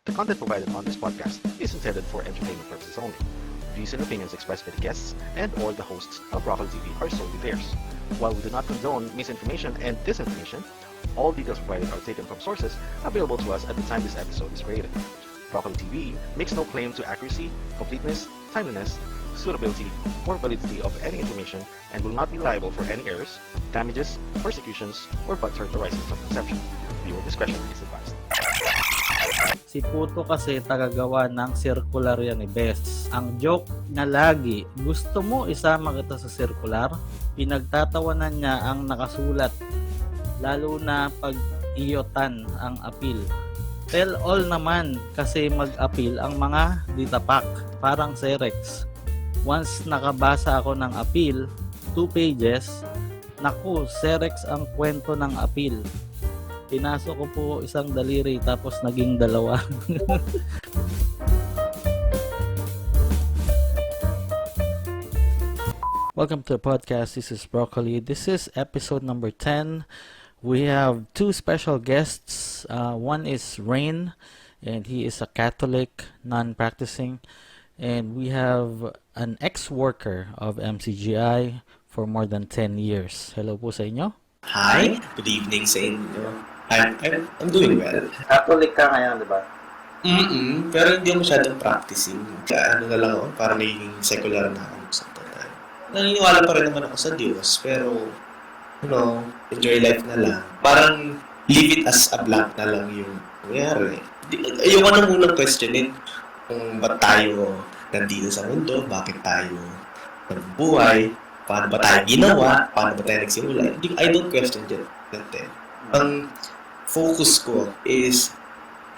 The content provided on this podcast is intended for entertainment purposes only. Views and opinions expressed by the guests and/or the hosts of Broccoli TV are solely theirs. While we do not condone misinformation and disinformation, all details provided are taken from sources available to us at the time this episode is created. Broccoli TV makes no claim to accuracy, completeness, timeliness, suitability, or validity of any information and will not be liable for any errors, damages, persecutions, or butthurt arising from conception. Viewer discretion is advised. Si Puto kasi tagagawa ng circular yan ni Bes. Ang joke na lagi, gusto mo isama kita sa circular? Pinagtatawanan niya ang nakasulat. Lalo na pag iyotan ang appeal. Tell all naman kasi mag-appeal ang mga ditapak. Parang Serex. Once nakabasa ako ng appeal, 2 pages, naku, Serex ang kwento ng appeal. Pinasok ko po isang daliri tapos naging dalawa. Welcome to the podcast. This is Broccoli. This is episode number 10. We have two special guests. One is Rain, and he is a Catholic, non-practicing. And we have an ex-worker of MCGI for more than 10 years. Hello po sa inyo. Hi, good evening sa inyo. I'm doing well. Catholic ka ngayon, di ba? Pero hindi ako masyadong practicing. Kaya ano na lang ako, parang naging secular na ako sa tatay. Naniniwala pa rin naman ako sa Diyos, pero, enjoy life na lang. Parang, leave it as a blank na lang yung nangyari. Ayoko na munang questionin kung ba't tayo nandito sa mundo, bakit tayo nabubuhay, paano ba tayo ginawa, paano ba tayo nagsimula. I don't question that. Ang focus ko is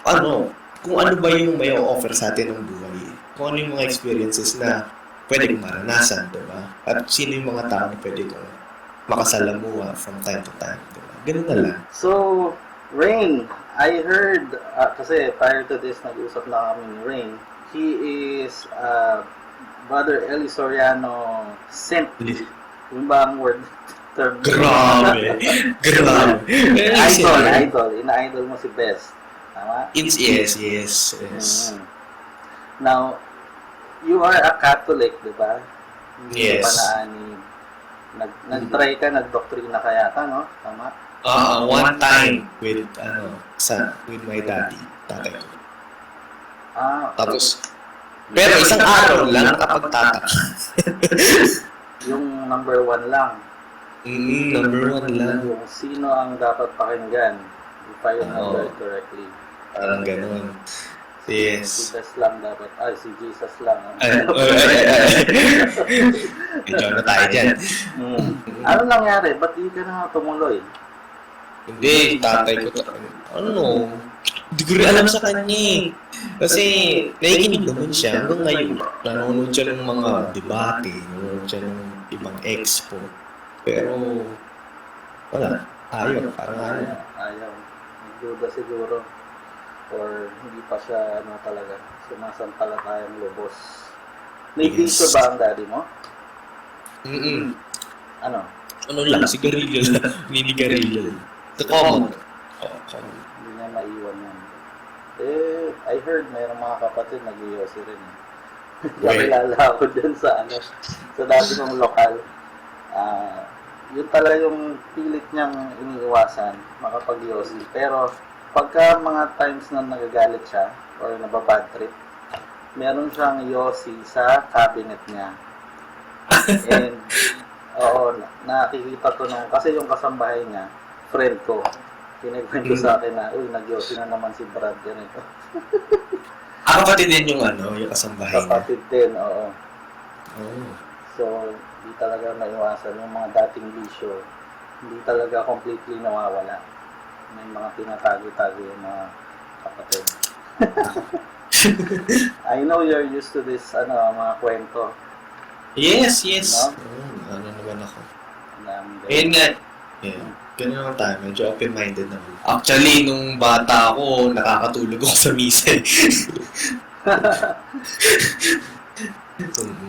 kung ano ba yung may offer sa atin ng buhay. Kung ano yung mga experiences na pwede kong maranasan, diba? At sino yung mga tao na pwede kong makasalamuha from time to time, diba? Ganun na lang. So, Rain, I heard, kasi prior to this, nag-usap na kami ni Rain, he is Brother Eli Soriano Simp. Yung ba ang word? Term? Grabe! Idol. Ina-idol mo si Bes. Tama? Yes. Now, you are a Catholic, di ba? Yes. Nag-try ka, nag-doktrina ka yata, no? Tama? One time with my daddy, tatay ko. Tapos, pero isang araw lang nakapagtatak. Yung number 1 lang. Number 1 lang. Yung sino ang dapat pakinggan, if I remember correctly. Parang ganun. Yes. Si Jesus lang dapat. Si Jesus lang. Medyo na tayo dyan. Ano nangyari? Ba't di ka na tumuloy? Hindi, tatay ko. Hindi ko rin alam sa kanya eh. Kasi nakikinig naman siya. Hanggang ngayon, nanonood siya ng mga debate, nanonood siya ng ibang expo. Pero, wala. Parang ayaw. Ayaw. Nagduda siguro. Or hindi pa siya talaga. Sumasampalatayang lubos. May bisyo ba ang daddy mo? Ano? Ano lang, sigarilyo lang. Ninigarilyo lang. The common. Hindi niya maiwan yan. I heard mayroong mga kapatid nag-iyosi rin. Nakilala ako dun sa dati kong lokal. Yun talaga yung pilit niyang iniiwasan, makapag-yosi. Pero, pagka mga times na nagagalit siya, or nababad trip, meron siyang yosi sa cabinet niya. And, nakikita ko kasi yung kasambahay niya, friend ko, kinagkwento sa akin na, nag-yosi na naman si Brad, ganito. Kapatid din yung yung kasambahay niya. Kapatid din, oo. So, hindi talaga maiwasan yung mga dating bisyo. Hindi talaga completely nawawala. May mga tinatago-tago yung mga kapatid. I know you're used to this, mga kwento. Yes. No? Ano naman ako. And Ganun lang tayo. Medyo open-minded naman. Actually, nung bata ako, nakakatulog ako sa misa.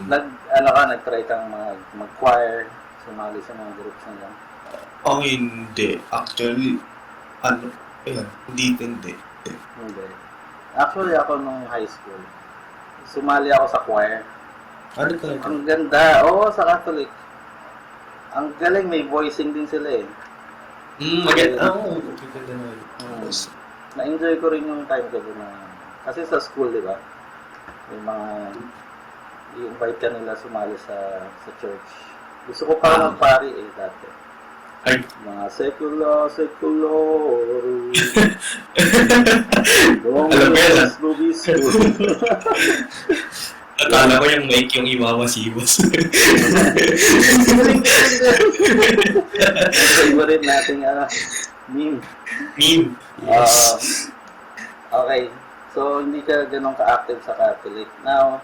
Nag-try kang mag-choir, sumali sa mga groups na yan? Hindi. Actually, hindi. Hindi. Actually, ako nung high school, sumali ako sa choir. Ano ka? Ang ganda. Oo, sa Catholic. Ang galing, may voicing din sila eh. Maganda. Maganda naman. Na-enjoy ko rin yung time ko doon na... Kasi sa school, di ba? May mga... I-invite ka nila sumali sa church. Gusto ko pa magpari eh, dati. Ay. Mga sekula. Alam mo yan, Movie school. Akala ko yung mic yung iwamasibos. Favorite nating meme. Meme. Yes. Okay. So, hindi ka ganun ka-active sa Catholic. Now,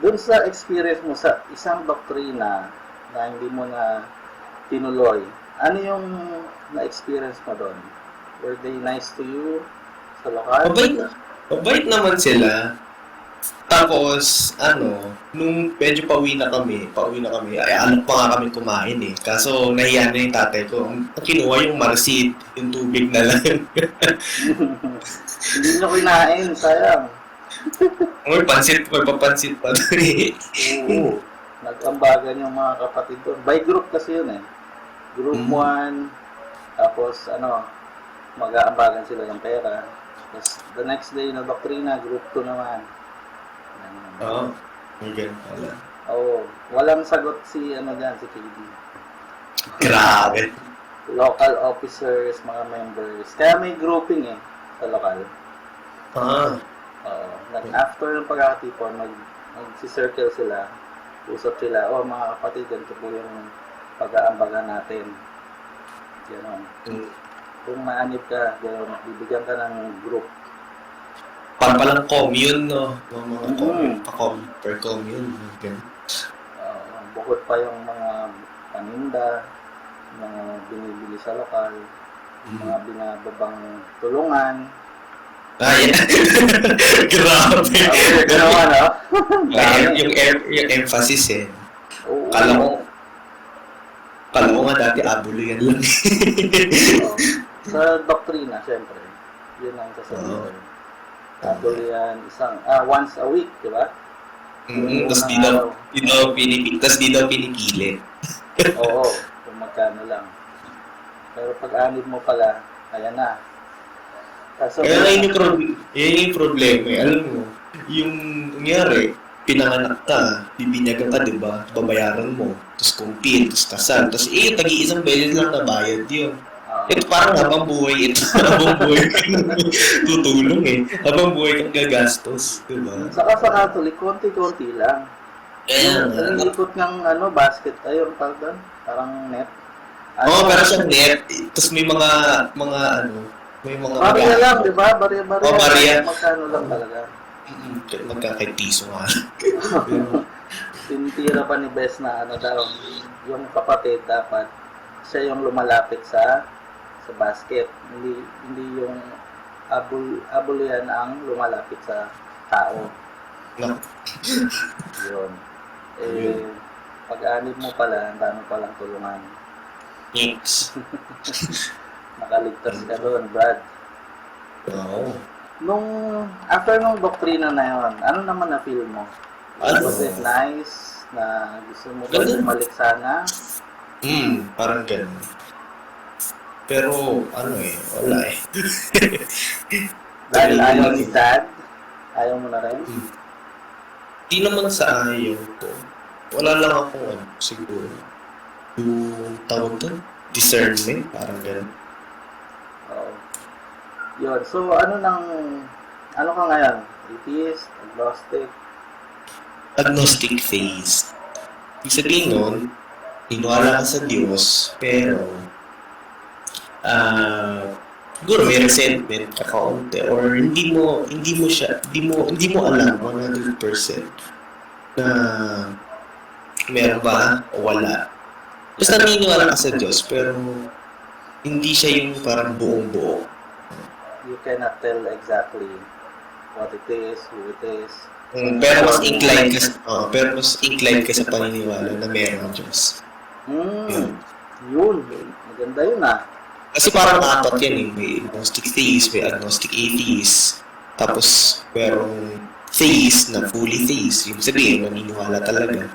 dun sa experience mo sa isang doktrina na hindi mo na tinuloy, ano yung na-experience mo doon? Were they nice to you sa lokal? Mabait naman sila. Tapos, nung medyo pauwi na kami, ay alam pa nga kami kumain eh. Kaso, nahiya na yung tatay ko. Ang kinuha yung marsit, yung tubig na lang. Hindi nyo kinain, sayang. May papansit pa doon eh. Oo. Nag-ambagan yung mga kapatid doon. By group kasi yun eh. Group 1, tapos mag-aambagan sila ng pera. Tapos the next day na doktrina, group 2 naman. Oo. Ang ganun pala. Oo. Walang sagot si si KD. Grabe. Local officers, mga members. Kaya may grouping eh sa lokal. Oo. After ng pagkakatipon, mag-circle sila. Usap sila, mga kapatid, ganito po yung pag-aambagan natin. Ganon. Kung maanib ka, ganon, bibigyan ka ng group. Parang palang commune, no? Mga per commune. Okay. Bukod pa yung mga paninda, mga binibili sa lokal, mga binababang tulungan. Ay, grabe. Ganawa na? yung emphasis eh. Oo. Kala ko nga dati abulo yan lang. Sa doktrina, syempre. Yun ang sasabihin. Abulo yan once a week, di ba? Tapos di daw pinipili. Oo, kung magkano lang. Pero pag-anib mo pala, ayan na. Kaya yun yung problema eh. Alam mo, yung nangyari, pinanganak ka, bibinyagan ka, di ba? Babayaran mo, tapos kumpil, tapos kasal, tapos tagi-isang beses lang na bayad yun. Ito parang habang buhay ito. Habang buhay kang tutulong eh. Habang buhay kang gagastos, di ba? Saka sa Catholic, konti-konti lang. Ang ikot ng basket, ayun, parang net. Pero siyang net, tapos may mga Barya lang, di ba? Barya. Barya. Magkano lang talaga. Magkakitiso nga. Tinitira pa ni Bes na daw, yung kapatid dapat siya yung lumalapit sa basket. Hindi yung abulyan ang lumalapit sa tao. No. Yun. Pag-anib mo pala, ang dami palang tulungan. Yes. Nakaligtas ka doon, Brad. Oo. After nung doktrina na yun, ano naman na feel mo? Was it nice na gusto mo ba bumalik sana? Parang ganun. Pero, wala eh. Dahil ayaw ni Dad? Ayaw mo na rin? Di naman sa ayaw ko. Wala lang ako, siguro. Yung tawag doon, discernment, parang ganun. Yun. So, ano ka ngayon? Atheist? Agnostic? Agnostic phase. Ibig sabihin nun, iniwala ka sa Diyos, pero siguro may resentment ka kaunti or hindi mo alam 100% na meron ba o wala. Basta naniniwala ka sa Diyos, pero hindi siya yung parang buong-buo. You cannot tell exactly what it is, who it is. Pero mas inclined ka sa paniniwala na meron ang Diyos. Yun. Maganda yun Kasi parang apat yan eh. May agnostic theist, may agnostic atheist. Tapos, merong theist na fully theist. Yung sabihin, naniniwala talaga.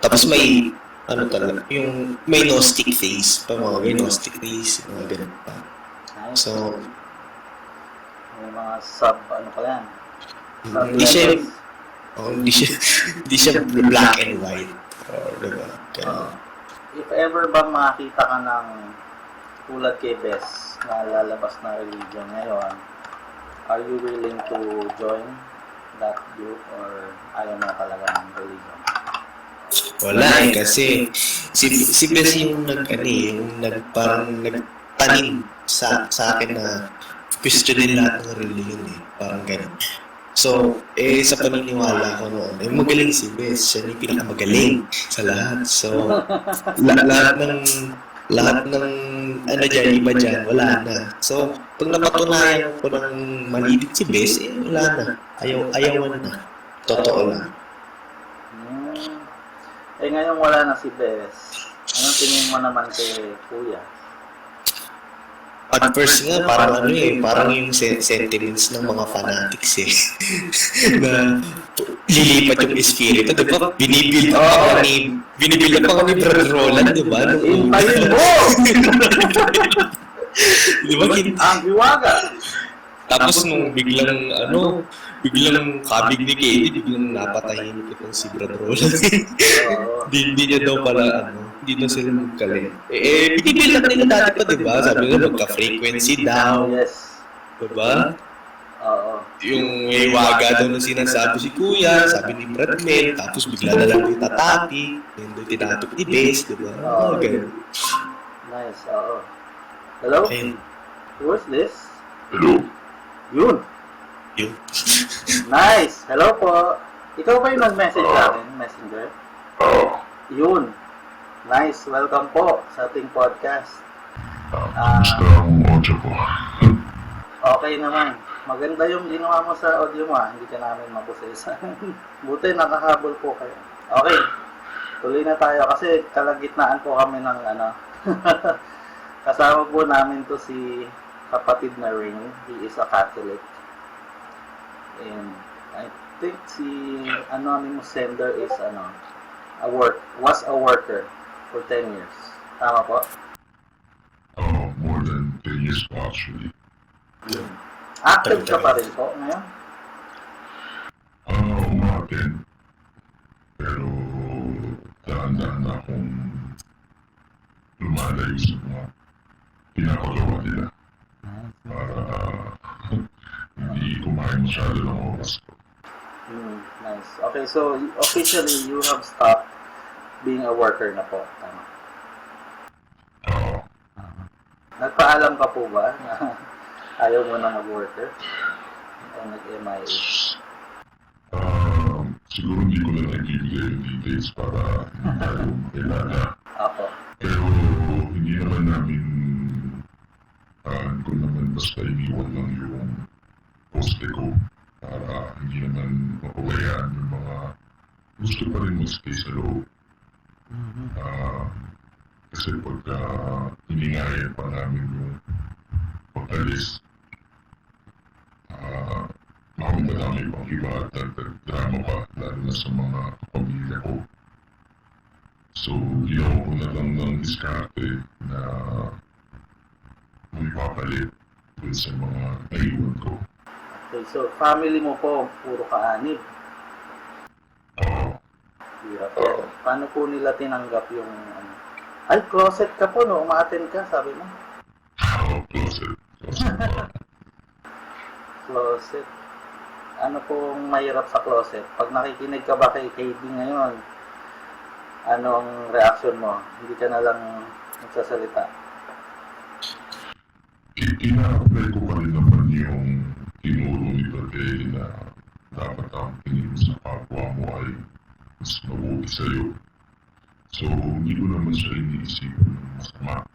Tapos may, ano talaga, yung may gnostic theist. Pa mga gnostic theist, mga ganun pa. Nice. So, May mga sub, ano pa yan? hindi siya, hindi siya black and white. Diba? Ganun. If ever bang makakita ka ng tulad kay Bess na lalabas na religion ngayon, are you willing to join that group or ayaw mo talaga ng religion? Wala eh, kasi si Bess yung parang nagtanim sa akin na questionin lahat ng religion eh. Parang ganun. So, sa paniniwala ko noon, magaling si Bess. Siya yung pinakamagaling sa lahat. So, lahat ng ano dyan, iba dyan, wala na. So, pag napatunayan ko ng malibit si Bess, wala na. Ayawan na. Totoo na. Ngayon wala na si Bess. Anong tingin mo naman kay Kuya? At first nga, parang yung sentiments ng mga fanatics eh. Na lilipat yung espiritu, di ba? Binibuild pa ni Brother Roland, di ba? Hintayin mo! Di ba? Ang hiwaga! Tapos nung biglang kabig ni Katie, biglang napatayin itong si Brother Roland. Hindi niya daw pala, hindi na sila magkalit. Binibuild up nila dati pa, di ba? Sabi nila, magka-frequency daw. Yes. Di ba? Oo. Yung hiwaga daw na sinasabi si Kuya, sabi ni Brad Mel, tapos bigla na lang yung tatapi, yun doon tinatok ni Bess, di ba? Ganun. Nice, oo. Hello? Ayun. Who's this? Hello? Yun. Yun. Nice. Hello po. Ikaw ba yung nag-message sa akin? Messenger? Yun. Nice. Welcome po sa ating podcast. Kamusta ang audio ko? Okay naman. Maganda yung ginawa mo sa audio mo. Hindi ka namin mapusesa. Buti nakahabol po kayo. Okay. Tuloy na tayo kasi kalagitnaan po kami ng kasama po namin to si kapatid na Ring. He is a Catholic. And I think si anonymous sender is was a worker for 10 years. Tama po? More than 10 years po actually. Active ka pa rin po ngayon? Umaten. Pero dahan-dahan na akong lumalayo sa mga pinapagawa nila. Para hindi kumain masyado ng oras ko. Nice. Okay, so officially you have stopped being a worker na po. Tama. Nagpaalam ka po ba na ayaw mo na mag-worker? O nag-MIA? Siguro hindi ko na nagbibigay yung details para hindi tayo makilala. Ako. Pero hindi naman namin ko naman basta iniwan lang yung poste ko para hindi naman mapawayaan yung mga gusto pa rin mag-stay sa loob. Kasi pagka hiningayan pa namin yung pag-alis, madami pang iba at drama pa, lalo na sa mga kapamilya ko. So, ginawa ko na lang ng diskarte na may papalit dun sa mga naiwan ko. Okay, so family mo po, puro ka-anib. Hirap po. Paano po nila tinanggap yung Ay, closet ka po, no? Umaten ka, sabi mo. Closet. Closet. Ano pong mahirap sa closet? Pag nakikinig ka ba kay KB ngayon, anong reaction mo? Hindi ka na lang nagsasalita. Ina-apply ko pa rin naman yung tinuro ni Tate na dapat ang tingin sa kapwa mo ay mas mabuti sa'yo. So, hindi ko naman siya iniisip ng masama.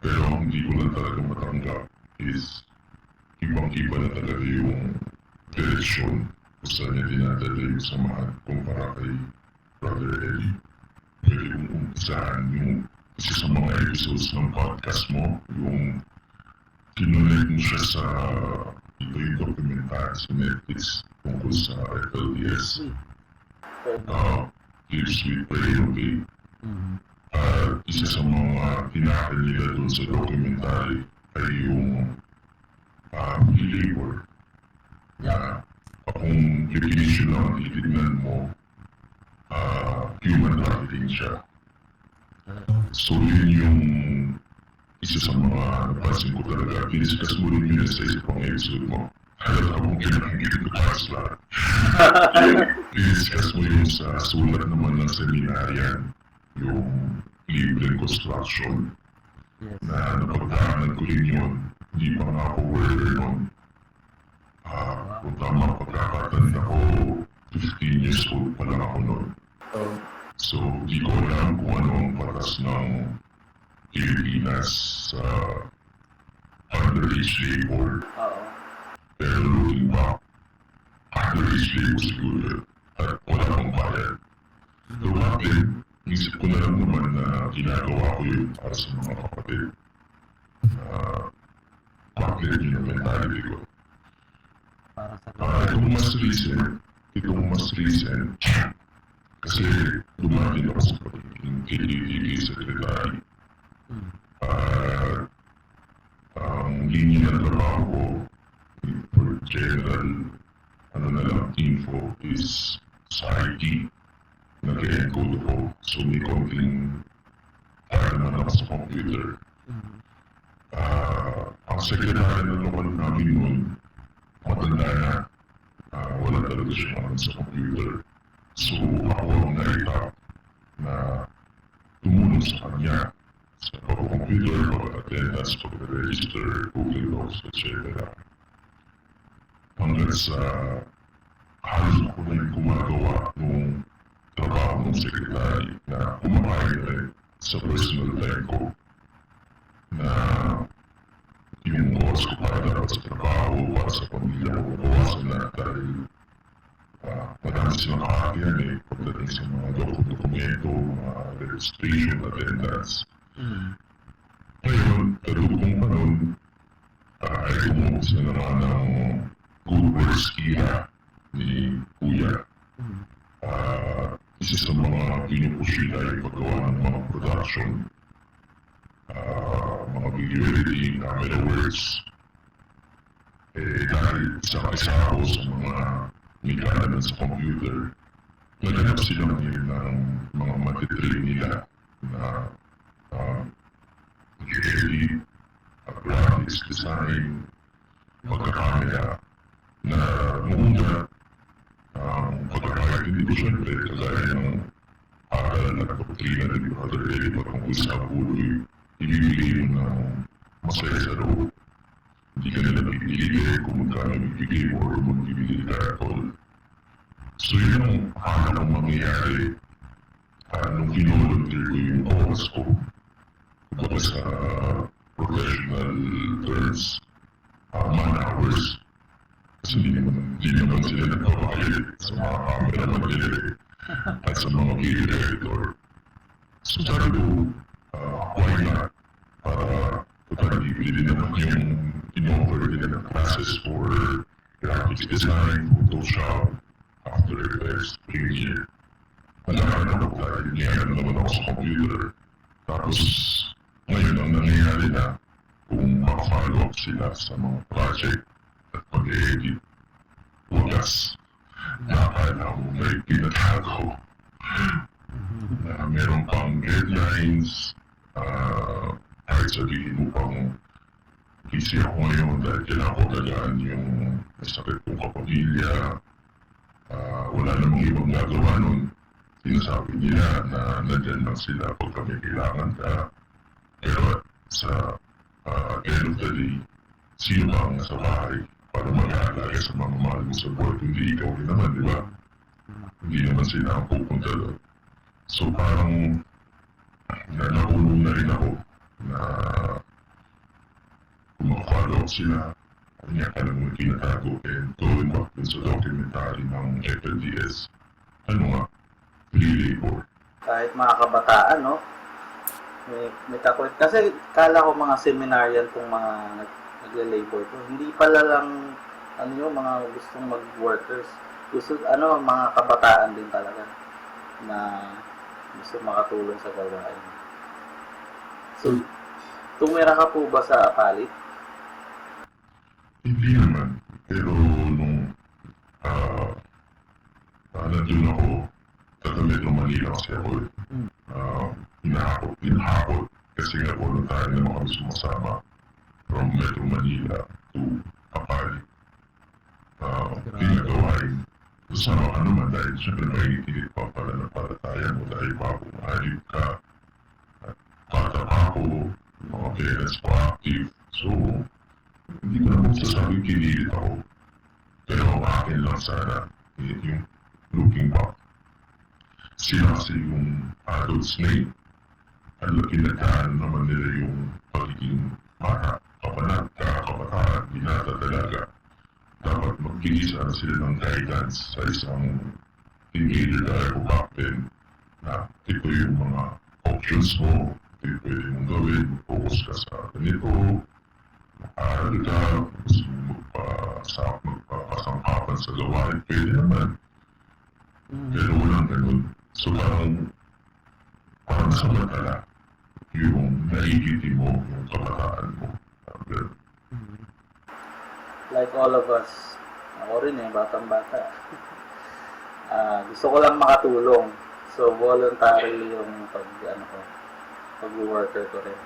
Pero ang hindi ko lang talaga matanggap is ibang-iba na talaga yung direksyon kung saan niya dinadala yung samahan kumpara kay Brother Eli. Pwede kong umpisahan yung isa sa mga episodes ng podcast mo, yung kinulit mo siya sa ito yung documentary sa Netflix tungkol sa FLDS. Lives with Priority. At isa sa mga tinakal nila doon sa documentary ay yung labor na kung definition lang ang titignan mo, human trafficking siya. So yun yung isa sa mga napansin ko talaga. Diniscuss mo rin yun sa isa pang episode mo. Halata kong kinakingit ko para sa lahat. Diniscuss mo yun sa sulat naman ng seminaryan, yung libreng construction, na napagdaanan ko rin yun. Hindi pa nga ako worker nun. Kung tama pagkakatanda ko, 15 years old pa lang ako nun. So, di ko alam kung ano ang patas ng Pilipinas sa underage labor. Pero looking back, underage labor siguro yun. At wala akong bayad. So, bakit? Isip ko na lang naman na ginagawa ko yun para sa mga kapatid. Bakit yun ang mentality ko? Itong mas recent, kasi dumating ako sa pagiging KDTV secretary. Ang linya ng trabaho ko, for general, info is sa IT. Nag-encode ako, so may konting naman ako sa computer. Ang secretary na lokal namin nun, matanda na, wala talaga siya sa computer. So ako ang naitap na tumulong sa kanya sa pag-computer, pag-attendance, pag-register, Google Docs, etc. Hanggang sa halos ako na yung gumagawa nung trabaho ng secretary na kumakain rin sa personal time ko na yung oras ko para dapat sa trabaho, para sa pamilya ko, bawasan na dahil madami silang kakakyan pagdating sa mga dokumento, mga registration, attendance. Ngayon, kadugtong pa nun, ay umuos na naman ng Good Works era ni Kuya. Isa sa mga pinupush nila ay paggawa ng mga production, mga video editing, camera works. Dahil isa ako sa mga may kaalaman sa computer, naghanap sila ngayon ng mga matitrain nila na edit, graphics design, pagkakamera, na noong ang pagkakait hindi ko siyempre kagaya ng aral at doktrina ng Brother Eric patungkol sa buloy, ibibigay mo ng masaya sa loob. Hindi ka nila pipili kung magkano ibigay mo o magbibigay ka at all. So yun ang akala kong mangyayari nung volunteer ko yung oras ko. Kumbaga sa professional terms, man hours. Kasi hindi naman sila nagpapakalit sa mga cameraman nila at sa mga video editor. So sabi ko, why not? Para ibili din naman yung in-offer nila ng classes for graphics design, Photoshop, After Effects, Premiere. Malaman ako dahil niyagan naman ako sa computer. Tapos ngayon ang nangyayari na kung maka-follow up sila sa mga project at pag-edit, wagas. Nakakala mo may pinatago na meron pang deadlines, kahit sabihin mo pang busy ako ngayon dahil kailangan ko gagaan yung masakit kong kapamilya, wala namang ibang gagawa nun. Sinasabi nila na nandyan lang sila pag kami kailangan ka. Pero sa end of the day, sino ba ang nasa bahay para mag-aalaga sa mga mahal mo sa buhay? Hindi ikaw rin naman, di ba? Hindi naman sila ang pupunta doon. So parang nakulong na rin ako na kumakafollow sila. Kanya ka lang yung pinatago and going back dun sa documentary ng FLDS. Ano nga? Free labor. Kahit mga kabataan, no? may kakwet. Kasi kala ko mga seminarian kung mga nagle-labor to. Hindi pala lang ano yung mga gustong mag-workers. Gusto, mga kabataan din talaga na gusto makatulong sa gawain. So, tumira ka po ba sa Apalit? Hindi naman. Pero nung nandun ako, taga Metro Manila kasi ako eh. Hinahakot. Kasi nga volunteer naman kami sumasama from Metro Manila to Apali. Pinagawain. Kasama ka naman dahil syempre nakikinig pa pala ng paratayan mo dahil bago mahayop ka. At katrabaho, mga parents ko active. So, hindi ko naman sasabing kinilit ako. Pero akin lang sana yung looking back. Sila kasi yung adults na yun. Ang pinagdaan naman nila yung pagiging bata, kabataan, binata talaga. Dapat magbigay sana sila ng guidance sa isang teenager dahil back then na ito yung mga options mo, ito yung pwede mong gawin, focus ka sa ganito, mag-aaral ka, gusto mo magpasangkapan sa gawain, pwede naman. Pero walang ganun. So parang samantala yung naigiti mo, yung kabataan mo. Like all of us, ako rin batang-bata. Gusto ko lang makatulong. So, voluntary yung pag-worker ko rin.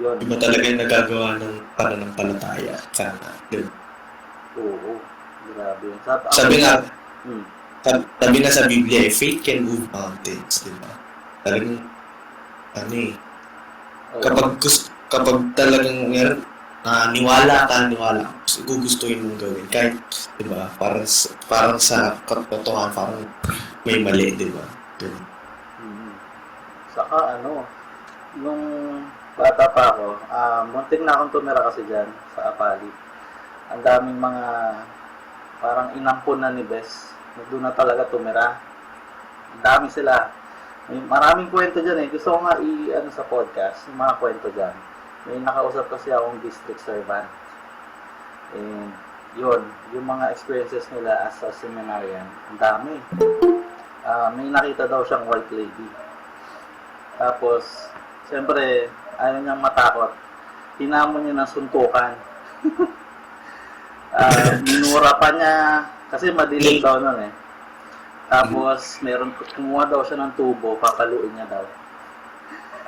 Yun. Iba talaga yung nagagawa ng pananampalataya. Sana. Yun. Oo. Grabe yun. Sabi nga sa Biblia, faith can move mountains, di ba? Talagang, kapag talagang niwala ka, gugustuhin mong gawin. Kahit, di ba, parang sa katotohanan, parang may mali, di ba? Saka, nung bata pa ako, muntik na akong tumira kasi dyan sa Apali. Ang daming mga parang inampun na ni Bes na doon na talaga tumira. Ang dami sila. May maraming kwento dyan eh. Gusto ko nga sa podcast, yung mga kwento dyan. May nakausap kasi akong district servant. And yun, yung mga experiences nila as a seminarian, ang dami. May nakita daw siyang white lady. Tapos, siyempre, ayaw niyang matakot. Hinamon niya ng suntukan. Minura pa niya, kasi madilim daw nun eh. Tapos, kumuha daw siya ng tubo, papaluin niya daw.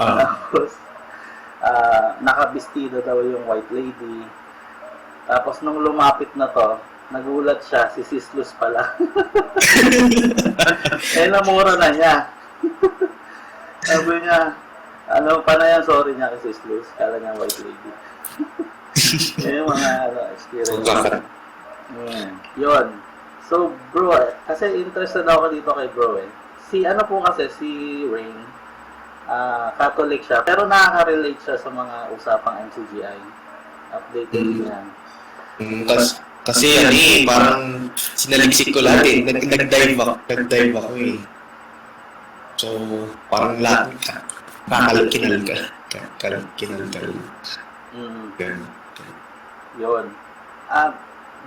Tapos, nakabistido daw yung white lady. Tapos, nung lumapit na to, nagulat siya, si Sis Luz pala. Namura na niya. Sabi niya, pa na yan, sorry niya kay Sis Luz. Kala niya white lady. Yung mga experience. Yun. So, bro, kasi interested ako dito kay bro eh. Si Rain, Catholic siya, pero nakaka-relate siya sa mga usapang MCGI. Updated niya. Kasi parang sinaliksik ko lahat eh. Nag-dive ako eh. So, parang lahat kinal ka. Yun.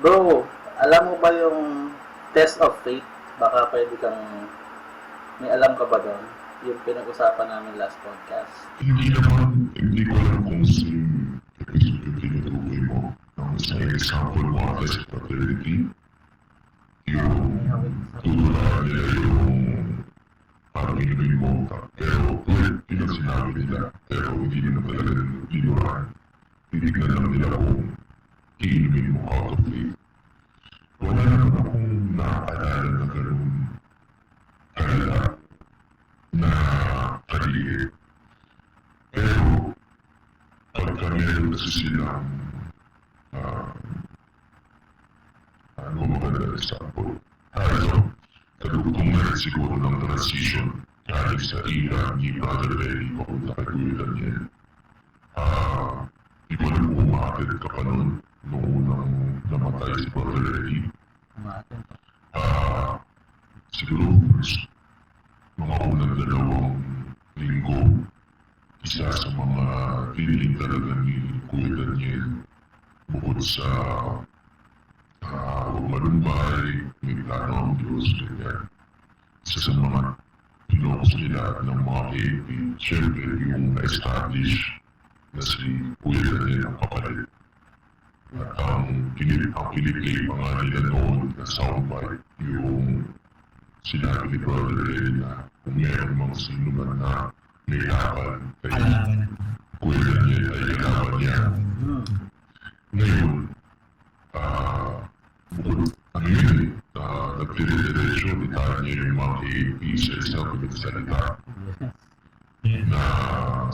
Bro, alam mo ba yung test of faith? Baka pwede kang, may alam ka ba doon? Yung pinag-usapan namin last podcast. Hindi ko alam kung sino episode yung tinutukoy mo. Ang isang example mo ata sa fraternity, yung tutulaan nila yung parang inumin mo, pero ulit sinabi nila, pero hindi naman talaga tinutulaan. Titignan lang nila kung iinumin mo out of faith. Wala naman akong nakaalala na ganun kalala na kaliit. Pero pagka meron kasi silang maganda na example. Kadugtong na rin siguro ng transition galing sa era ni Brother Larry papunta kay Kuya Daniel. Di ko alam kung umakit ka pa noon nung unang namatay si Brother Larry. Siguro mga unang 2 linggo isa sa mga tiniling talaga ni Kuya Daniel bukod sa malumbay, may plano ang Diyos, ganyan. Isa sa mga pinokos nila ng mga KP, syempre yung na-establish na si Kuya Daniel ang kapalit. At ang pinipili pa nga nila noon na soundbite yung sinabi ni Brother Ray na kung meron mga sino man na may laban kay Kuya Daniel ay kalaban niya. Ngayon, bukod ano yun nagtire-diretso, itahan niya yung mga KP sa isang pinagsalita na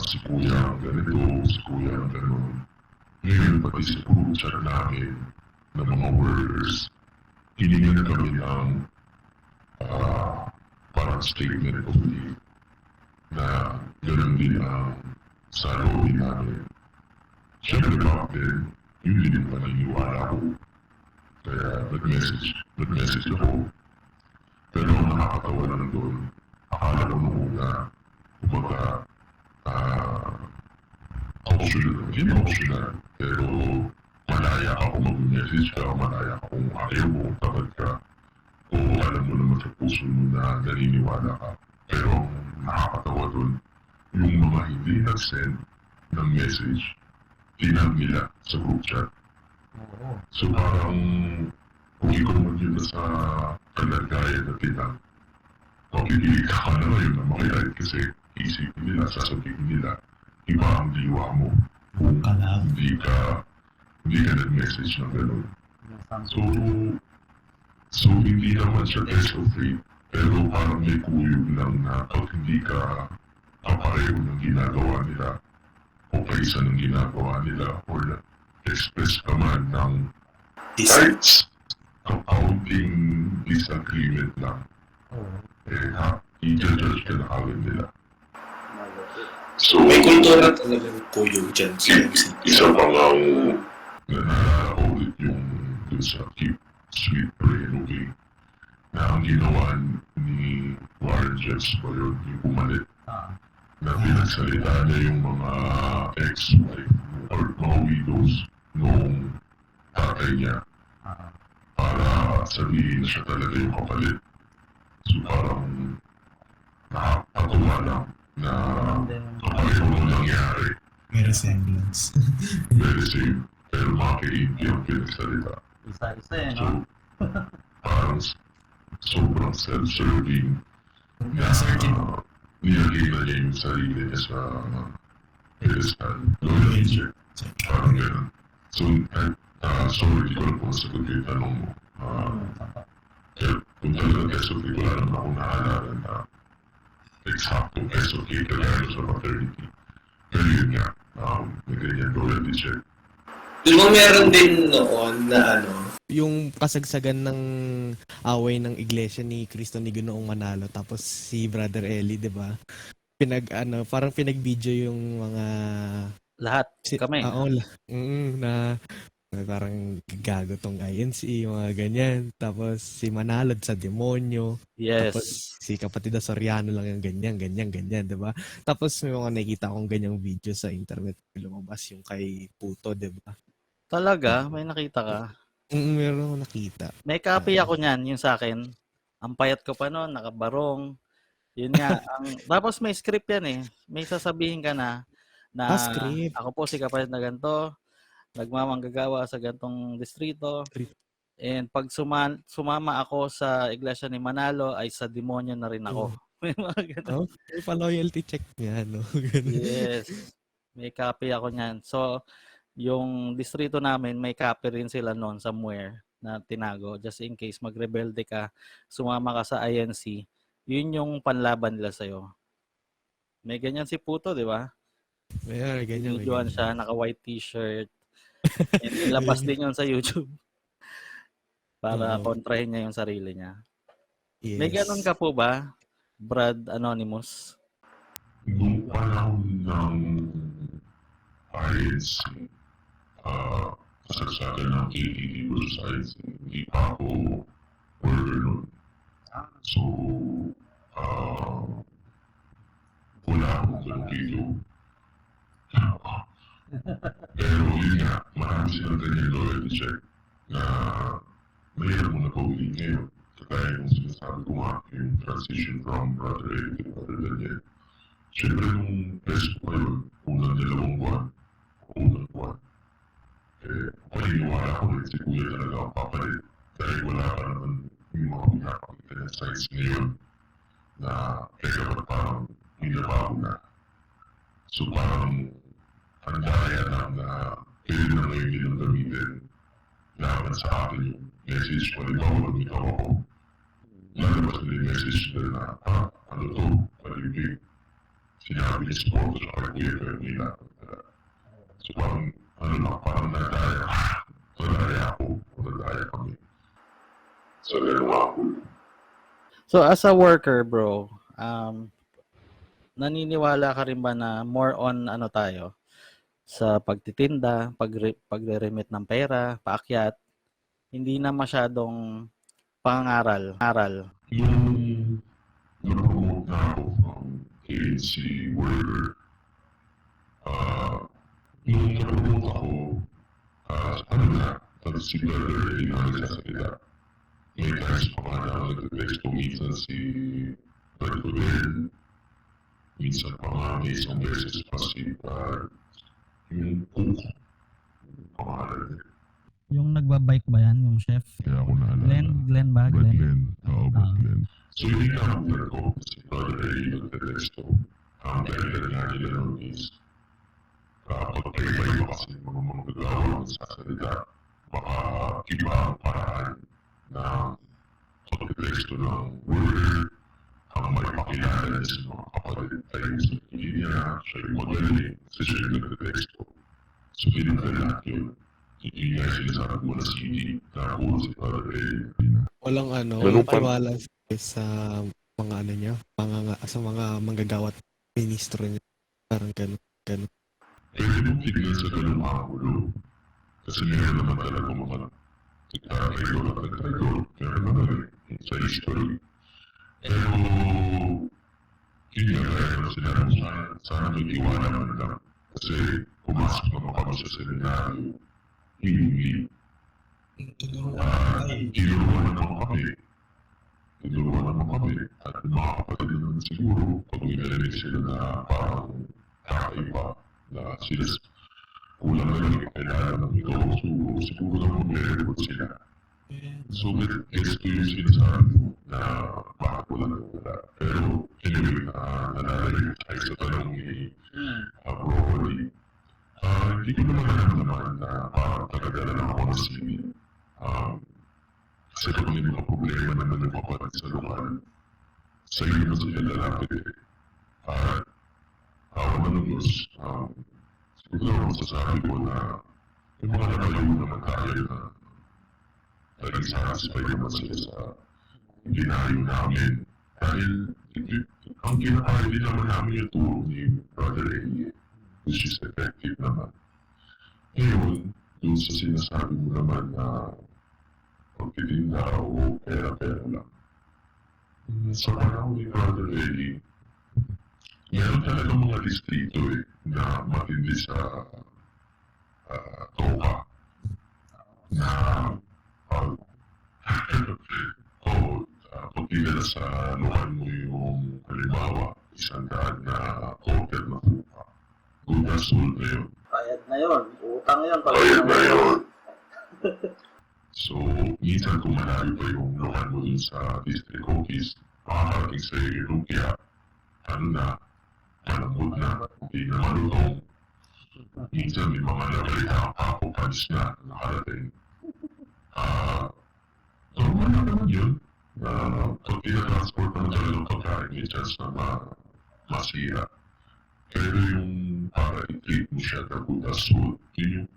si Kuya ang ganito, si Kuya ang ganon. Ngayon, pati sa group chat namin ng mga workers, hiningan kami ng parang statement of the na ganun din ang sa lobby namin. Siyempre back then, yun din yung paniniwala ko. Kaya nag-message ako. Pero ang nakakatawa lang doon, akala ko nung una, kumbaga, optional, hindi optional, pero malaya ka kung mag-message ka, malaya ka kung ayaw mo, kung tamad ka, o alam mo naman sa puso mo na naniniwala ka. Pero ang nakakatawa doon, yung mga hindi nag-send ng message, tinag nila sa group chat. So parang kung ikaw man yun sa kalagayan na tinag, mapipili ka na ngayon na makiayat kasi isipin nila, sasabihin nila, iba ang diwa mo kung hindi ka nag-message na gano'n. So hindi naman siya test of faith, pero parang may kuyog lang na pag hindi ka kapareho ng ginagawa nila o kaisa ng ginagawa nila or express ka man ng kahit kaunting disagreement lang, i-judge ka na kagad nila. So, May kultura talaga ng kuyog dyan sa MCP. isa pa nga ulit yung dun sa Keep Sweet Brain Okay na ang ginawa ni Warren Jeffs ba yun, yung pumalit na pinagsalita niya yung mga ex-wife or mga widows noong tatay niya para sabihin na siya talaga yung kapalit. So parang nakakatawa lang na kapareho nung nangyari. May resemblance. Very same. Pero mga kainti ang pinagsalita. Isa-isa eh, So, no? parang sobrang self-serving na Assertive. nilagay na niya yung sarili niya sa pedestal. Loyalty check. Parang gano'n. So, sorry, di ko lang kung nasagot yung tanong mo. Kung talagang SOK, wala naman akong naalala na eksaktong SOK kagaya sa maternity. Pero yun nga, may ganyan loyalty check. Di ba meron din noon na Yung kasagsagan ng away ng iglesia ni Cristo ni Ginoong Manalo tapos si Brother Eli, 'di ba? Parang pinag-video yung mga Lahat, kami. na parang gago tong INC, mga ganyan. Tapos si Manalod sa demonyo. Tapos Yes. si kapatid na Soriano lang yung ganyan, di ba? Tapos may mga nakita akong ganyang video sa internet. Lumabas yung kay Puto, di ba? Talaga, may nakita ka. Meron akong nakita. May copy ako niyan, yung sa akin. Ang payat ko pa noon, nakabarong. Yun nga. Tapos may script yan eh. May sasabihin ka na Script. ako po si kapatid na ganito, nagmamanggagawa sa gantong distrito. And pag sumama ako sa iglesia ni Manalo, ay sa demonyo na rin ako. May mga ganun. May pa-loyalty check niya, no? Ganun. Yes. May copy ako niyan. So, yung distrito namin, may copy rin sila noon somewhere na tinago. Just in case magrebelde ka, sumama ka sa INC, yun yung panlaban nila sa'yo. May ganyan si Puto, di ba? May ganyan. Videoan siya, naka-white t-shirt. And ilabas din yun sa YouTube. Para kontrahin niya yung sarili niya. Yes. May ganun ka po ba, Brad Anonymous? Noong panahon ng INC, kasagsagan ng KTT versus hindi pa ako worker nun. So, wala akong ganong video. Pero yun nga, marami silang ganyan loyalty check na mahirap mo na pauwiin ngayon. Kagaya yung sinasabi ko nga, yung transition from brother A to brother Daniel. Siyempre nung best ko yun, unang 2 buwan, unang buwan, paniniwala ko rin si Kuya talaga ang papalit. Dahil wala pa naman yung mga pinapakita ng signs ngayon na teka ba't parang hinabago na. So parang andaya lang na pwede na ngayon nilang gamitin laban sa akin yung message. Halimbawa, pag ikaw ako, lalabas nila yung message nila na, ano to, palibig. Sinabi niya sa photo sa kay Kuya Fernila. So parang, ano lang, parang nadaya ako, o nadaya kami. So, ganun ako. So as a worker, bro, naniniwala ka rin ba na more on ano tayo sa pagtitinda, pagre-remit ng pera, paakyat, hindi na masyadong pangaral, aral. Yung napromote na ako from ANC worker, nung napromote ako, ano na, tapos si Brother Ray na nagsasalita. May times pa nga na nag-text ko minsan si Brother Rodel, minsan pa nga may isang beses pa si yung cook, yung pangalan niya. Yung nagbabike ba yan, yung chef? Kaya ako naalala. Glenn ba? Brad Glenn. Oo, Brad Ah. Glenn. So yun yung nakulat ko si Brother Ray nag-text ko. Ang dahilan nga nila nun is pagkaiba-iba kasi mga manggagawa ng sasalita, baka iba ang paraan ng pag-texto ng worker, ang may pakilala niya sa mga kapatid tayo sa niya, siya yung magaling, kasi siya yung nag-texto. So pinagkala lahat yun. Hindi nga sinasabi mo na CD na puro si Brother Ray. Walang Ganun pa. tiwala sa mga ano niya, sa mga manggagawa at ministro niya. Parang ganun. Pwede mong tignan sa ganung angulo. Kasi meron naman talaga mga nagtatayo at nagtayo. Meron naman sa history. Pero, yun nga kaya na sinabi mo sana may tiwala man lang. Kasi pumasok naman kami sa seminaryo. Hindi. Tinuruan naman kami. Tinuruan naman kami. At mga kapatid naman siguro, pag may narinig sila na parang kakaiba, na sila kulang na lang kailangan ng ikaw siguro naman may report sila. So, gets ko yung sinasabi mo na bakit wala na wala. Pero, anyway, nanalayo tayo sa tanong ni Broccoli. Hindi ko naman naman na parang tagadala lang ako ng civil. Kasi kung may mga problema naman ng kapatid sa lokal, sa iyo naman sila lalapit eh. At awa ng Diyos, siguro lang masasabi ko na yung mga nalayo naman tayo na talagang satisfied naman sila sa ginayo namin. Dahil ang kinakain din naman namin yung turo ni Brother Elie, which is effective naman. Ngayon, dun sa sinasabi mo naman na pagtitinda o pera-pera lang. Sa panahon ni Brother Elie, meron talaga mga distrito na matindi sa toka na pag tinala sa lokal mo yung halimbawa 100 na quarter na tuka. Good as gold na yun. Bayad na yun. Utang yun. Bayad na yun. So, minsan kung malayo pa yung lokal mo dun sa district office, makakarating sa iyo yung kaya ano na, malambot na, hindi na malutong. Minsan may mga nabalita ang ako, panis na, nakarating. Normal na naman yun. Pag tinatransport naman talaga ng pagkain, may chance na masira. Pero yung para i-treat mo siya na good as gold, yun yung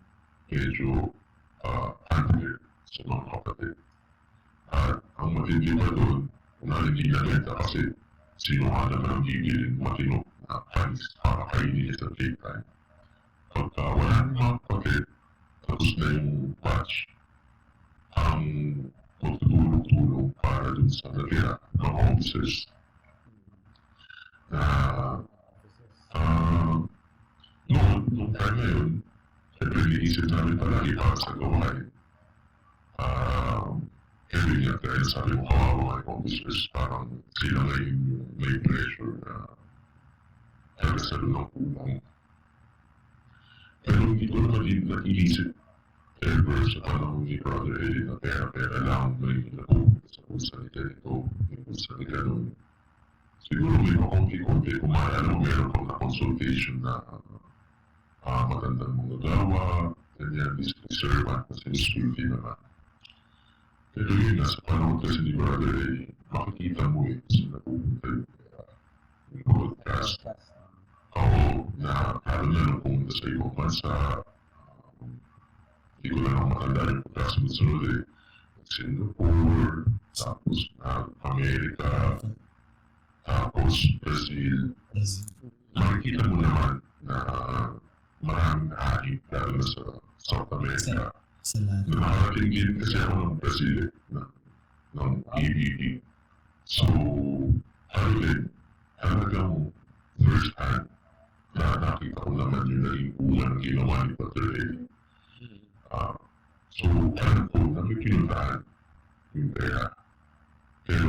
medyo unfair sa mga kapatid. At ang matindi pa doon, kung hindi na benta kasi sino nga naman ang gigiling matino na panis para kainin niya sa playtime. Pagka wala ng mga kapatid, tapos na yung batch, ang magtutulong-tulong para dun sa natira ng officers na noon, nung time na yun, siyempre iniisip namin palagi para sa gawain. Kaya yun yan, kaya sabi mo kawawa yung officers, parang sila ngayon yung may pressure na nagasalo ng kulang. Pero hindi ko naman naiisip ever sa panahon ni Brother Eddie na pera-pera lang may napupunta sa pusa ni ganito, yung pusa ni ganun. Siguro may makonti-konti, kung maalala mo meron pang na-consultation na magandang mga gawa, ganyan, servant na sinusulti naman. Pero yun nga, sa panahon kasi ni Brother Eddie, makikita mo kasi napupunta yung broadcast. Oo, na lalo na nung pumunta sa ibang bansa, hindi ko lang matanda yung pagkasunod-sunod Singapore, tapos Amerika, tapos Brazil. Makikita mo naman na maraming ahit lalo na sa South America. Nakarating din kasi ako ng Brazil ng ABB. So, ano din, talagang first hand na nakita ko naman yung naging unang ginawa ni Brother Eddie. So, alam ko na may pinuntahan yung pera. Pero